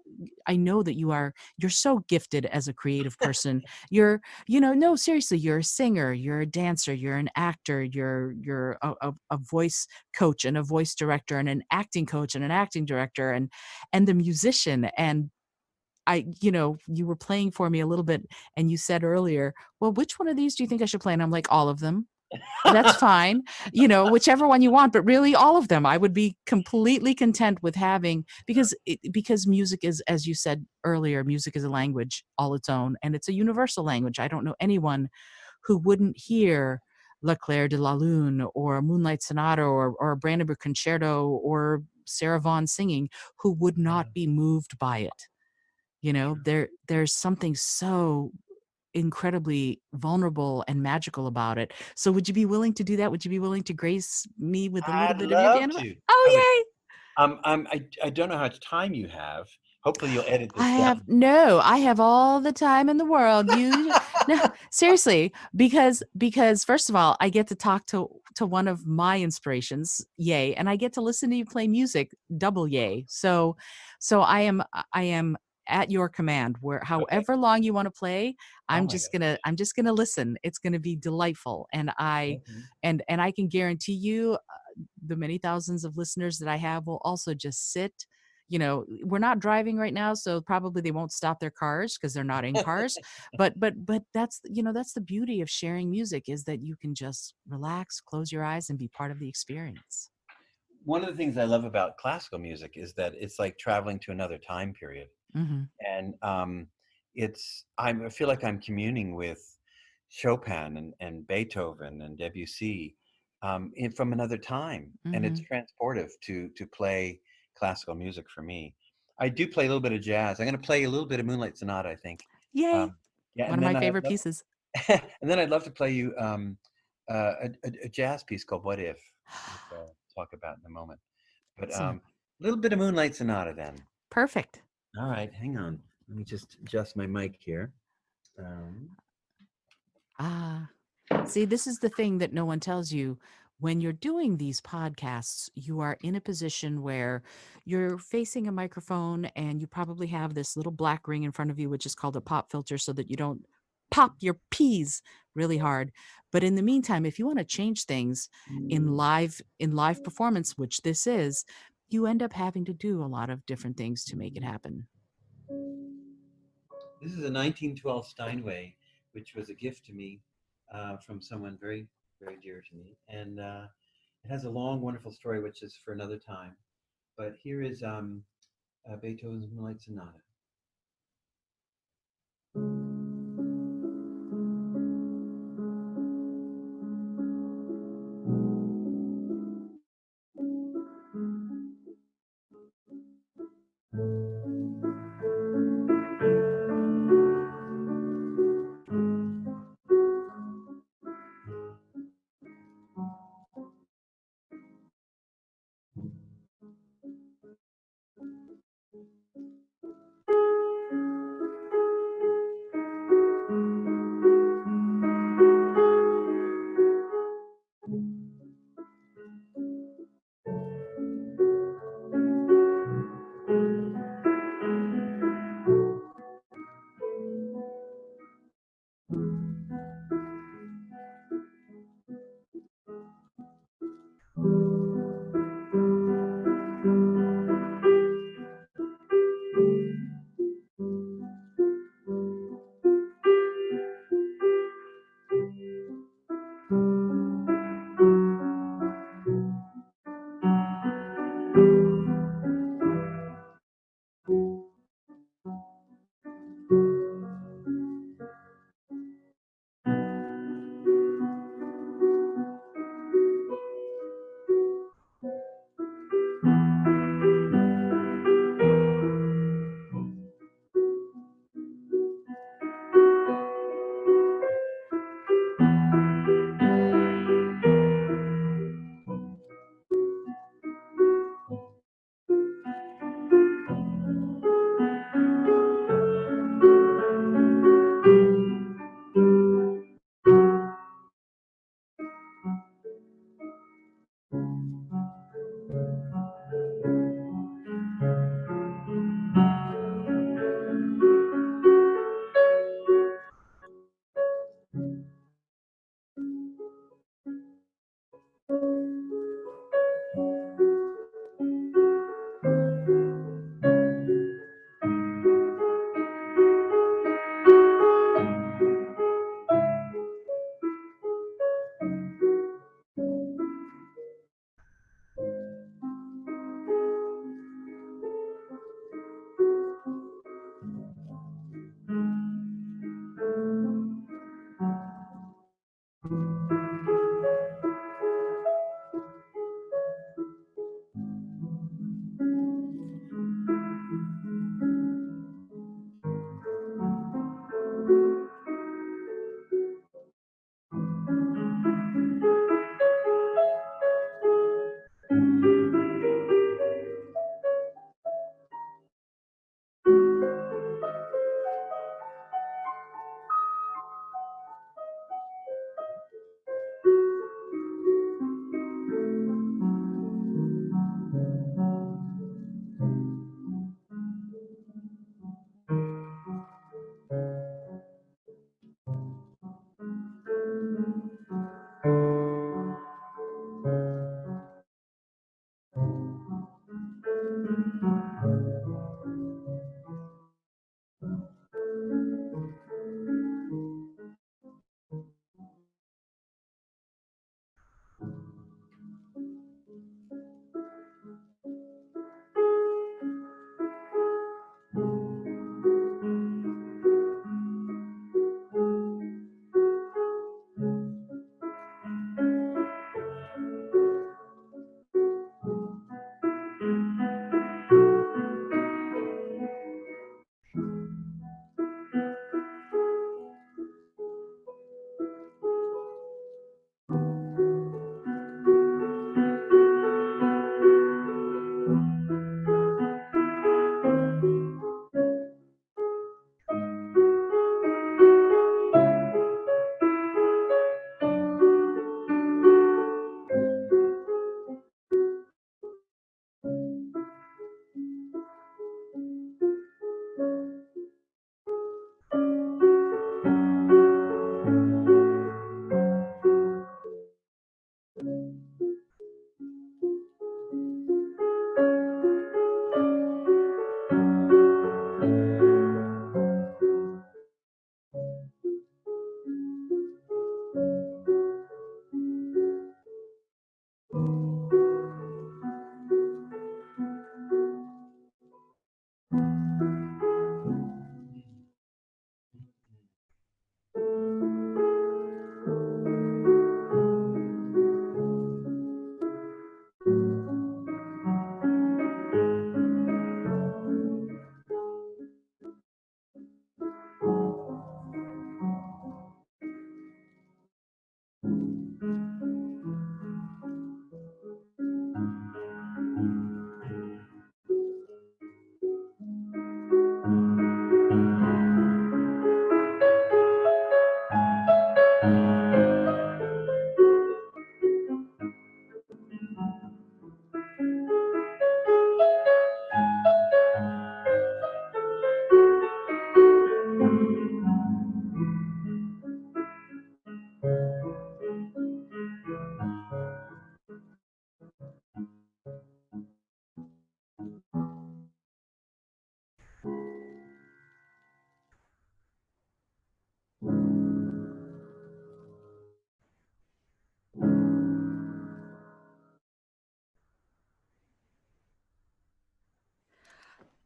know that you're so gifted as a creative person. You're, no, seriously, you're a singer, you're a dancer, you're an actor, you're a voice coach and a voice director and an acting coach and an acting director, and the musician. And you were playing for me a little bit, and you said earlier, well, which one of these do you think I should play? And I'm like, all of them. That's fine, whichever one you want, but really all of them. I would be completely content with having, because music is, as you said earlier, music is a language all its own, and it's a universal language. I don't know anyone who wouldn't hear La Claire de la Lune or Moonlight Sonata or a Brandenburg Concerto or Sarah Vaughan singing, who would not yeah. be moved by it. There's something so incredibly vulnerable and magical about it. So would you be willing to do that? Would you be willing to grace me with a little I'd bit of your love piano? to. I would. Oh, yay! I don't know how much time you have. Hopefully, you'll edit this down. I have all the time in the world. No, seriously, because first of all, I get to talk to one of my inspirations, yay, and I get to listen to you play music, double yay. So I am at your command, where Okay. however long you want to play, Oh I'm my just gosh. gonna I'm just gonna listen. It's gonna be delightful, and I Okay. and I can guarantee you, the many thousands of listeners that I have will also just sit. We're not driving right now, so probably they won't stop their cars because they're not in cars. But that's the beauty of sharing music, is that you can just relax, close your eyes, and be part of the experience. One of the things I love about classical music is that it's like traveling to another time period. Mhm. And I feel like I'm communing with Chopin and Beethoven and Debussy from another time, and it's Mhm. transportive to play classical music for me. I do play a little bit of jazz. I'm going to play a little bit of Moonlight Sonata, I think. Yay. Um, yeah, One of my favorite pieces. and then I'd love to play you a jazz piece called "What If," which I'll talk about in a moment. But Awesome. a little bit of Moonlight Sonata then. Perfect. All right, hang on. Let me just adjust my mic here. Um, Ah. See, this is the thing that no one tells you. When you're doing these podcasts, you are in a position where you're facing a microphone, and you probably have this little black ring in front of you, which is called a pop filter, so that you don't pop your peas really hard. But in the meantime, if you want to change things in live performance, which this is, you end up having to do a lot of different things to make it happen. this is a 1912 Steinway, which was a gift to me from someone very, very dear to me. And it has a long, wonderful story, which is for another time. But here is Beethoven's Moonlight Sonata.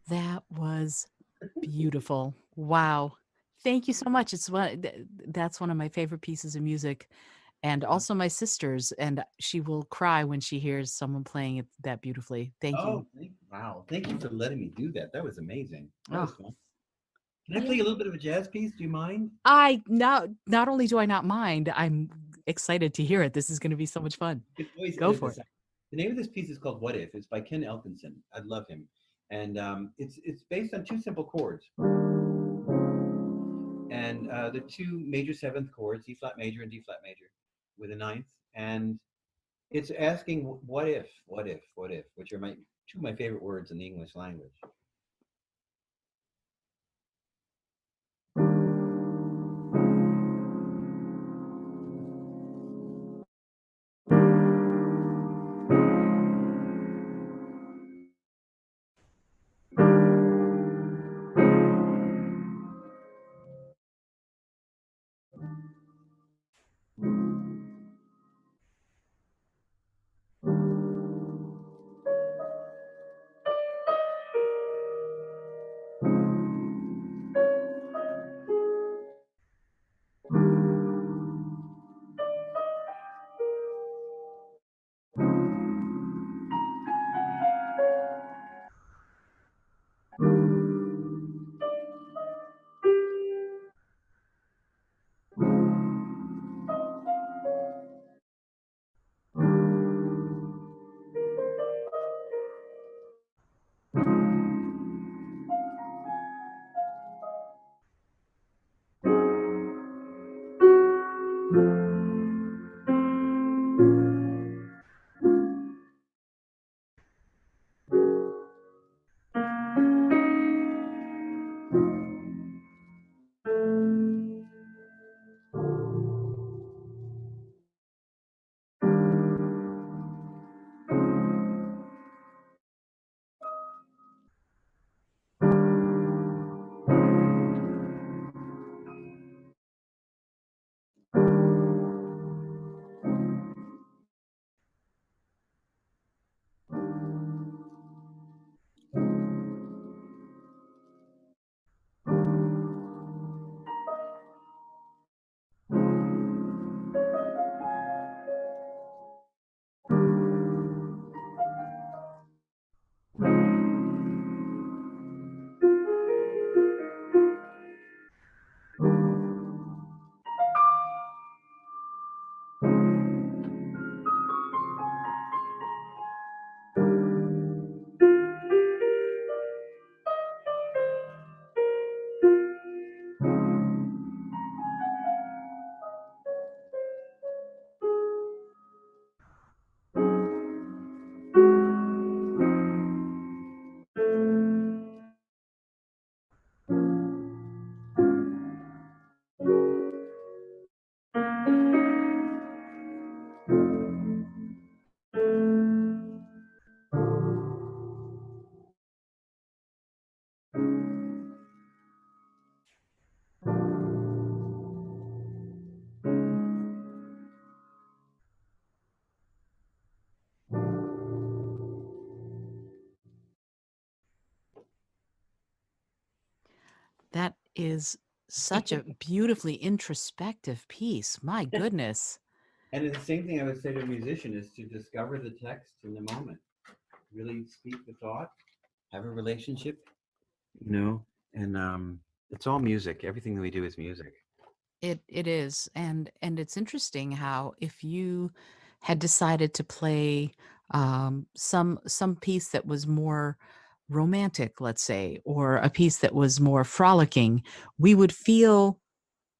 That was beautiful. Wow. Thank you so much. That's one of my favorite pieces of music, and Uh, also my sister's, and she will cry when she hears someone playing it that beautifully. Thank you. wow. Thank you for letting me do that. That was amazing. That was Oh, fun. Can I play yeah. a little bit of a jazz piece? Do you mind? I not only do I not mind, I'm excited to hear it. This is going to be so much fun. You can always Go edit for it. this out. The name of this piece is called "What If." It's by Ken Elkinson. I love him, and it's based on two simple chords, and the two major seventh chords, E flat major and D flat major, with a ninth, and it's asking what if, what if, what if, which are my two of my favorite words in the English language. That is such a beautifully introspective piece. My goodness. And the same thing I would say to a musician is to discover the text in the moment, really speak the thought, have a relationship, you know, and it's all music. Everything that we do is music. It is, and it's interesting how if you had decided to play some piece that was more romantic, let's say, or a piece that was more frolicking, we would feel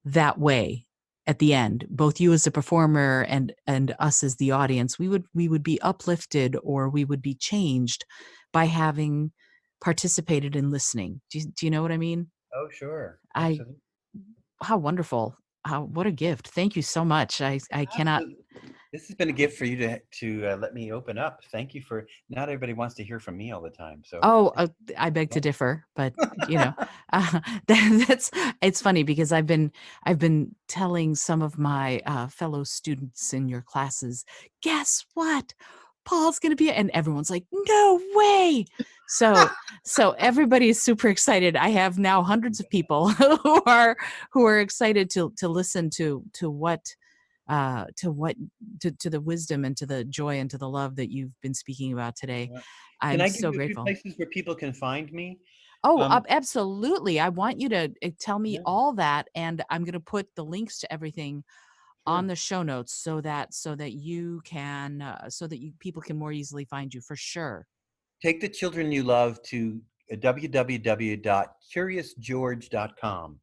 that way at the end. Both you as a performer and us as the audience, we would be uplifted or we would be changed by having participated in listening. Do you know what I mean? Oh, sure. I Absolutely. How wonderful. How what a gift. Thank you so much. I cannot. Absolutely. This has been a gift for you to let me open up. Thank you for. Not everybody wants to hear from me all the time, so. Oh, I beg to differ, but that's it's funny because I've been telling some of my fellow students in your classes, guess what? Paul's going to be, and everyone's like, no way. So so everybody is super excited. I have now hundreds of people who are excited to listen to what to the wisdom and to the joy and to the love that you've been speaking about today. Yeah. Can I'm I give so you a few grateful. places where people can find me? Oh, Um, absolutely. I want you to tell me yeah, all that, and I'm going to put the links to everything on sure. the show notes so that you can so that you people can more easily find you for sure. Take the children you love to www.curiousgeorge.com.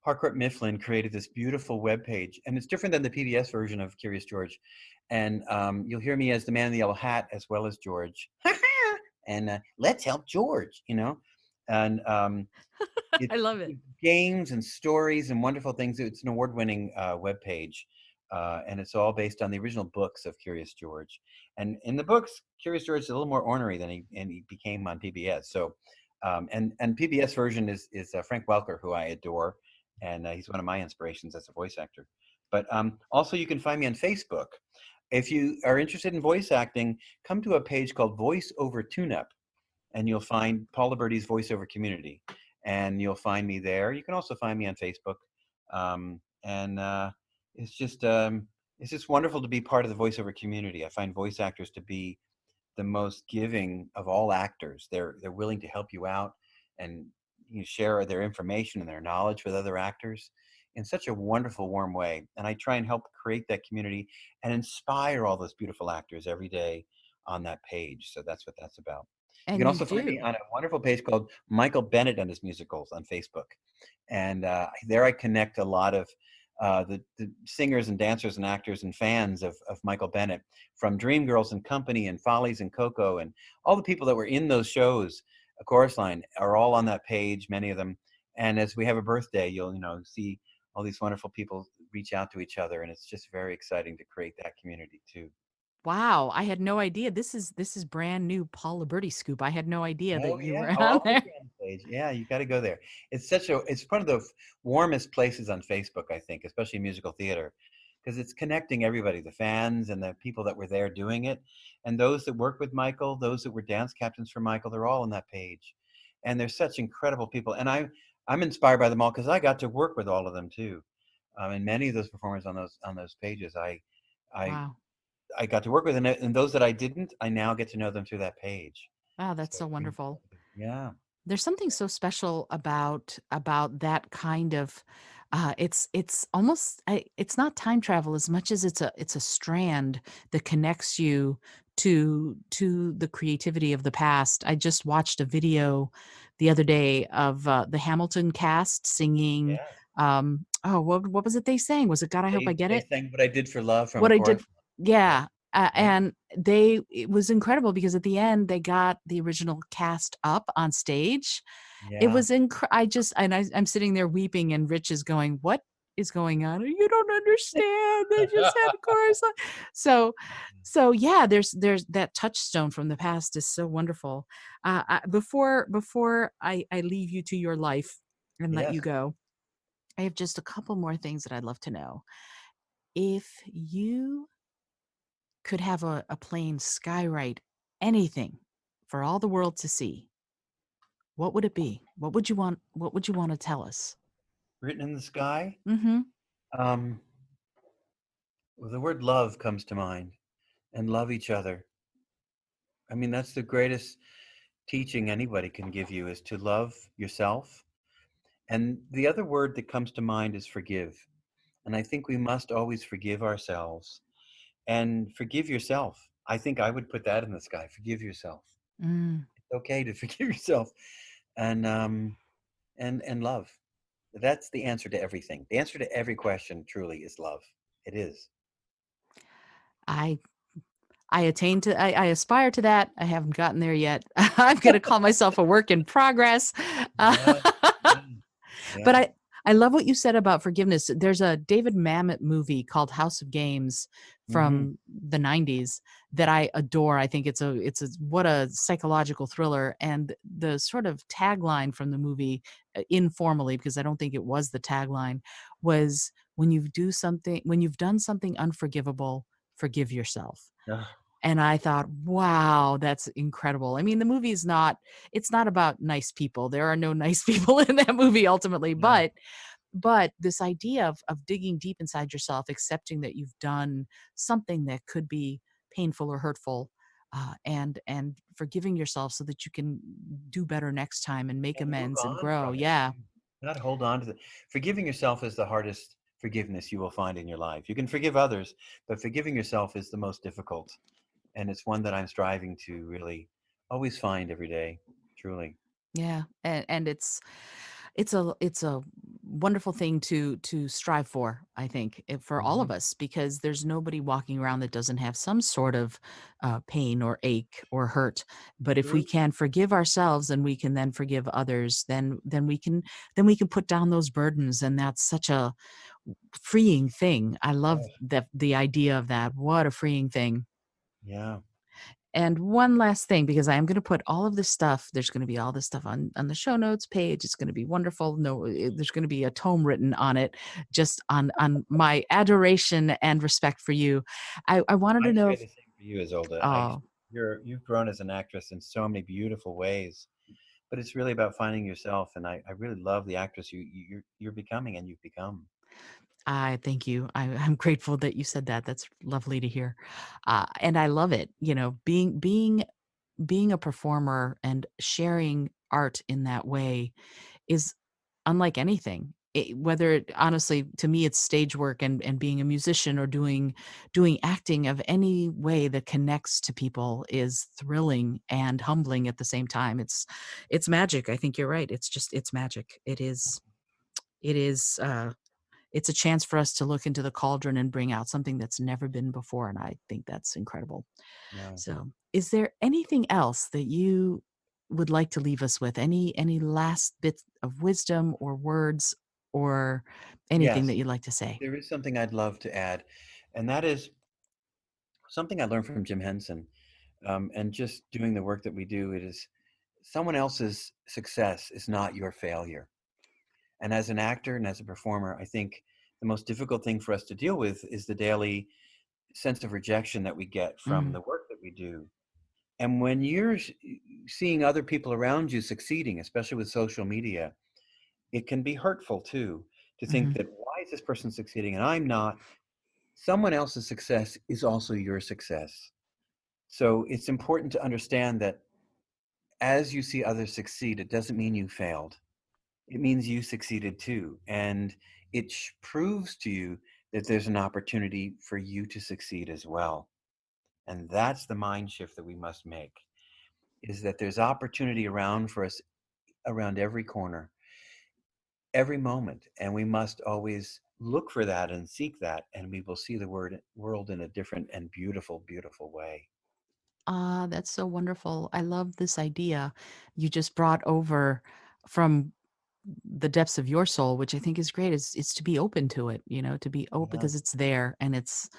Harcourt Mifflin created this beautiful web page, and it's different than the PBS version of Curious George. And you'll hear me as the man in the yellow hat as well as George. And let's help George, you know. And I it's love it. games and stories and wonderful things. It's an award-winning web page, and it's all based on the original books of Curious George. And in the books, Curious George is a little more ornery than he became on PBS. So, and PBS version is Frank Welker, who I adore, and he's one of my inspirations as a voice actor. But also, you can find me on Facebook. If you are interested in voice acting, come to a page called Voice Over Tune-Up, and you'll find Paul Liberti's voiceover community, and you'll find me there. You can also find me on Facebook, and it's just wonderful to be part of the voiceover community. I find voice actors to be the most giving of all actors. They're willing to help you out and share their information and their knowledge with other actors in such a wonderful, warm way. And I try and help create that community and inspire all those beautiful actors every day on that page. So that's what that's about. You can And you also find me do. on a wonderful page called Michael Bennett and His Musicals on Facebook. And there I connect a lot of the singers and dancers and actors and fans of Michael Bennett, from Dreamgirls and Company and Follies and Coco, and all the people that were in those shows. A Chorus Line are all on that page, many of them. And as we have a birthday, you'll see all these wonderful people reach out to each other, and it's just very exciting to create that community too. Wow, I had no idea. This is brand new Paul Liberti scoop. I had no idea that Oh you yeah. were Oh, on I'll put there. you on the page. Yeah, you got to go there. It's one of the warmest places on Facebook, I think, especially musical theater, because it's connecting everybody, the fans and the people that were there doing it, and those that work with Michael, those that were dance captains for Michael. They're all on that page, and they're such incredible people. And I'm inspired by them all because I got to work with all of them too. And many of those performers on those pages, I Wow. I got to work with, and those that I didn't, I now get to know them through that page. Wow, So that's so wonderful. yeah. There's something so special about that kind of it's almost it's not time travel as much as it's a strand that connects you to the creativity of the past. I just watched a video the other day of the Hamilton cast singing Yeah. oh what was it they sang? Was it God I Hope I Get They It? sang "What I Did for Love" from A What I did Chorus Line. yeah, Yeah, and it was incredible because at the end, they got the original cast up on stage. It yeah, was I just and I'm sitting there weeping, and Rich is going, "What is going on? You don't understand. They just had a chorus line." So yeah, there's that touchstone from the past is so wonderful. Before I leave you to your life and let you yes. go, I have just a couple more things that I'd love to know. If you could have a plane skywrite anything for all the world to see, what would it be? What would you want to tell us? Written in the sky. Mhm. Um, well, the word love comes to mind, and love each other. I mean, that's the greatest teaching anybody can give you, is to love yourself. And the other word that comes to mind is forgive. And I think we must always forgive ourselves and forgive yourself. I think I would put that in the sky. Forgive yourself. Mm. It's okay to forgive yourself, and and love. That's the answer to everything. The answer to every question truly is love. It is. I I attain to I aspire to that. I haven't gotten there yet. I'm gonna call myself a work in progress. Yeah, yeah, But yeah. I love what you said about forgiveness. There's a David Mamet movie called House of Games Hmm. from the 90s that I adore. I think it's a what a psychological thriller, and the sort of tagline from the movie, informally, because I don't think it was the tagline, was when you've done something unforgivable, forgive yourself. And I thought, wow, that's incredible. I mean, the movie is not, it's not about nice people. There are no nice people in that movie ultimately, No. but this idea of digging deep inside yourself, accepting that you've done something that could be painful or hurtful, and forgiving yourself so that you can do better next time and make And move amends and on grow. from it Yeah. too. Not hold on to the forgiving yourself is the hardest forgiveness you will find in your life. You can forgive others, but forgiving yourself is the most difficult. And it's one that I'm striving to really always find every day, truly. Yeah, and it's a wonderful thing to strive for, I think, for all Hmm. of us, because there's nobody walking around that doesn't have some sort of pain or ache or hurt. But if we True. can forgive ourselves and we can then forgive others, then we can put down those burdens, and that's such a freeing thing. I love Oh, the idea of that. What a freeing thing. yeah. And one last thing, because I am going to put all of this stuff, there's going to be all this stuff on the show notes page. It's going to be wonderful. No, there's going to be a tome written on it, just on my adoration and respect for you. I wanted I to know share if, the same for you, Isolde. oh, You've grown as an actress in so many beautiful ways, but it's really about finding yourself. And I really love the actress you're becoming and you've become. I thank you. I'm grateful that you said that. That's lovely to hear. And I love it. Being a performer and sharing art in that way is unlike anything. Whether it, honestly, to me, it's stage work and being a musician or doing acting of any way that connects to people is thrilling and humbling at the same time. It's magic. I think you're right. It's magic. It is it's a chance for us to look into the cauldron and bring out something that's never been before, and I think that's incredible. Yeah. So, is there anything else that you would like to leave us with? Any last bits of wisdom or words or anything that Yes, you'd like to say? there is something I'd love to add, and that is something I learned from Jim Henson. And just doing the work that we do, it is someone else's success is not your failure. And as an actor and as a performer, I think the most difficult thing for us to deal with is the daily sense of rejection that we get from Mm, the work that we do. And when you're seeing other people around you succeeding, especially with social media, it can be hurtful too to think mhm. that why is this person succeeding and I'm not? Someone else's success is also your success. So it's important to understand that as you see others succeed, it doesn't mean you failed. It means you succeeded too. And it proves to you that there's an opportunity for you to succeed as well. And that's the mind shift that we must make, is that there's opportunity around for us around every corner, every moment. And we must always look for that and seek that. And we will see the world in a different and beautiful, beautiful way. Ah, that's so wonderful. I love this idea you just brought over from the depths of your soul, which I think is great. Is to be open to it, to be open Yeah. because it's there and it's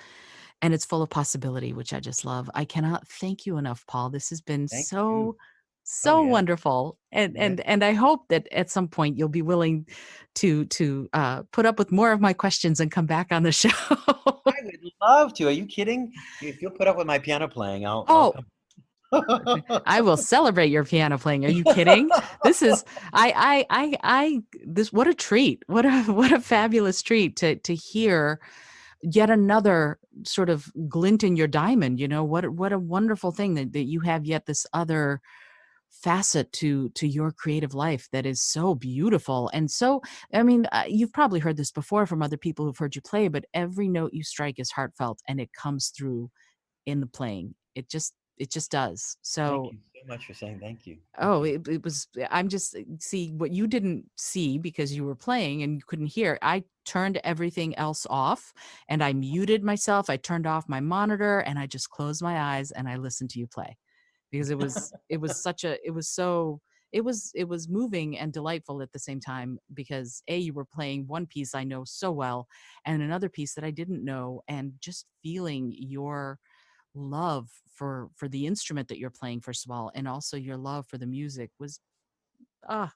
full of possibility, which I just love. I cannot thank you enough, Paul. This has been Thank you. Oh, so yeah. wonderful. And Yeah. and and I hope that at some point you'll be willing to put up with more of my questions and come back on the show. I would love to. Are you kidding? If you'll put up with my piano playing, I'll Oh, come. I will celebrate your piano playing. Are you kidding? This is I this what a treat. What a what a fabulous treat to hear yet another sort of glint in your diamond. What a wonderful thing that you have yet this other facet to your creative life that is so beautiful. And so, I mean, you've probably heard this before from other people who've heard you play, but every note you strike is heartfelt and it comes through in the playing. It just does. Thank So, you so much for saying thank you. Thank oh, you. it was, I'm just, see what you didn't see because you were playing and you couldn't hear. I turned everything else off and I muted myself. I turned off my monitor and I just closed my eyes and I listened to you play because it was moving and delightful at the same time, because you were playing one piece I know so well and another piece that I didn't know, and just feeling your love for the instrument that you're playing, first of all, and also your love for the music was ah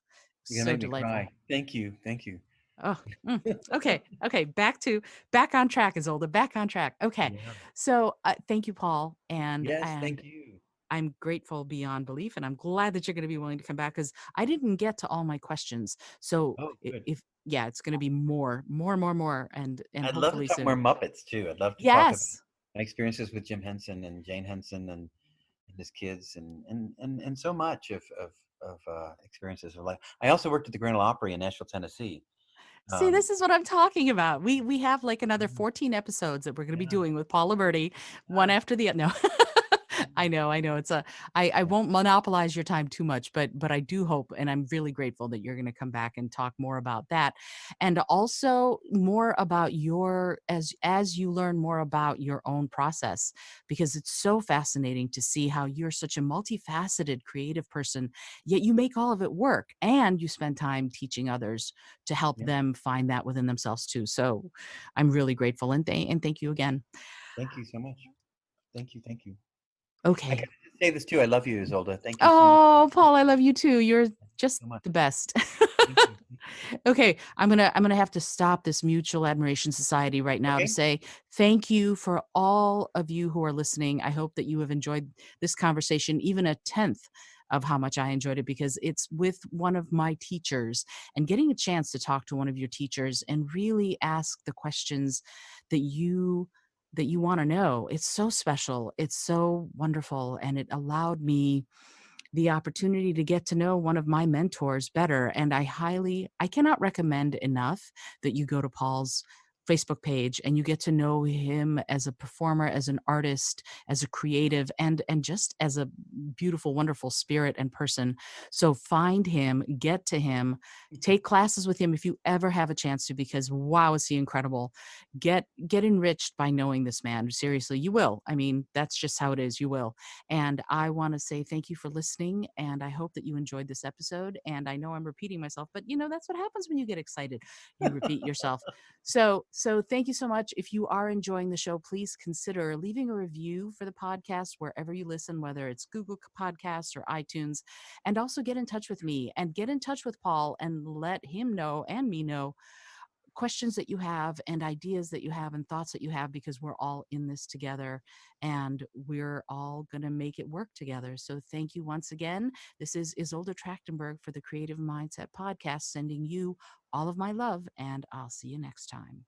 You're so gonna make me delightful. cry. Thank you. Thank you. Oh, okay. Okay. Back on track, Isolde. Back on track. Okay. Yeah. So thank you, Paul. And, Yes, and thank you. I'm grateful beyond belief. And I'm glad that you're going to be willing to come back because I didn't get to all my questions. So Oh, good. if, yeah, it's going to be more, and I'd love to hopefully talk more soon. Muppets too. I'd love to talk about Yes. my experiences with Jim Henson and Jane Henson and his kids and so much of experiences of life. I also worked at the Grand Ole Opry in Nashville, Tennessee. See, Um, this is what I'm talking about. We have like another 14 episodes that we're going to be yeah. doing with Paul Liberti, one Ah, after the other. No. I know. I yeah. won't monopolize your time too much, but I do hope, and I'm really grateful that you're going to come back and talk more about that, and also more about your as you learn more about your own process, because it's so fascinating to see how you're such a multifaceted creative person, yet you make all of it work, and you spend time teaching others to help Yeah. them find that within themselves too. So, I'm really grateful, and thank you again. Thank you so much. Thank you. Thank you. I Okay. gotta just say this too. I love you, Isolde. Thank you so much. Oh, Paul, I love you too. You're just So much. the best. Thank you. Okay, I'm gonna have to stop this Mutual Admiration Society right now to Okay. say thank you for all of you who are listening. I hope that you have enjoyed this conversation, even a tenth of how much I enjoyed it, because it's with one of my teachers, and getting a chance to talk to one of your teachers and really ask the questions that you want to know. It's so special. It's so wonderful, and it allowed me the opportunity to get to know one of my mentors better. And I cannot recommend enough that you go to Paul's Facebook page and you get to know him as a performer, as an artist, as a creative, and just as a beautiful, wonderful spirit and person. So find him, get to him, take classes with him if you ever have a chance to, because wow, is he incredible. Get enriched by knowing this man. Seriously, you will. I mean, that's just how it is. You will. And I want to say thank you for listening. And I hope that you enjoyed this episode. And I know I'm repeating myself, but that's what happens when you get excited. You repeat yourself. So thank you so much. If you are enjoying the show, please consider leaving a review for the podcast wherever you listen, whether it's Google Podcasts or iTunes. And also get in touch with me and get in touch with Paul and let him know and me know questions that you have and ideas that you have and thoughts that you have, because we're all in this together and we're all going to make it work together. So thank you once again. This is Isolde Trachtenberg for the Creative Mindset Podcast, sending you all of my love, and I'll see you next time.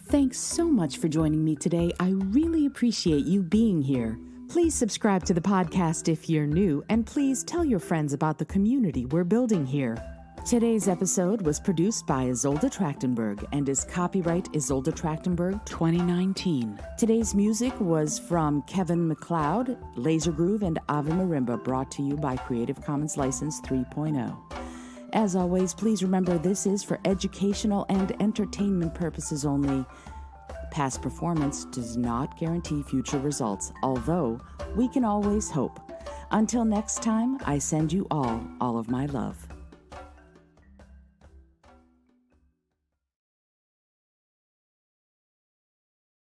Thanks so much for joining me today. I really appreciate you being here. Please subscribe to the podcast if you're new, and please tell your friends about the community we're building here. Today's episode was produced by Isolde Trachtenberg and is copyright Isolde Trachtenberg 2019. Today's music was from Kevin MacLeod, Laser Groove, and Ave Marimba, brought to you by Creative Commons License 3.0. As always, please remember this is for educational and entertainment purposes only. Past performance does not guarantee future results, although we can always hope. Until next time, I send you all of my love.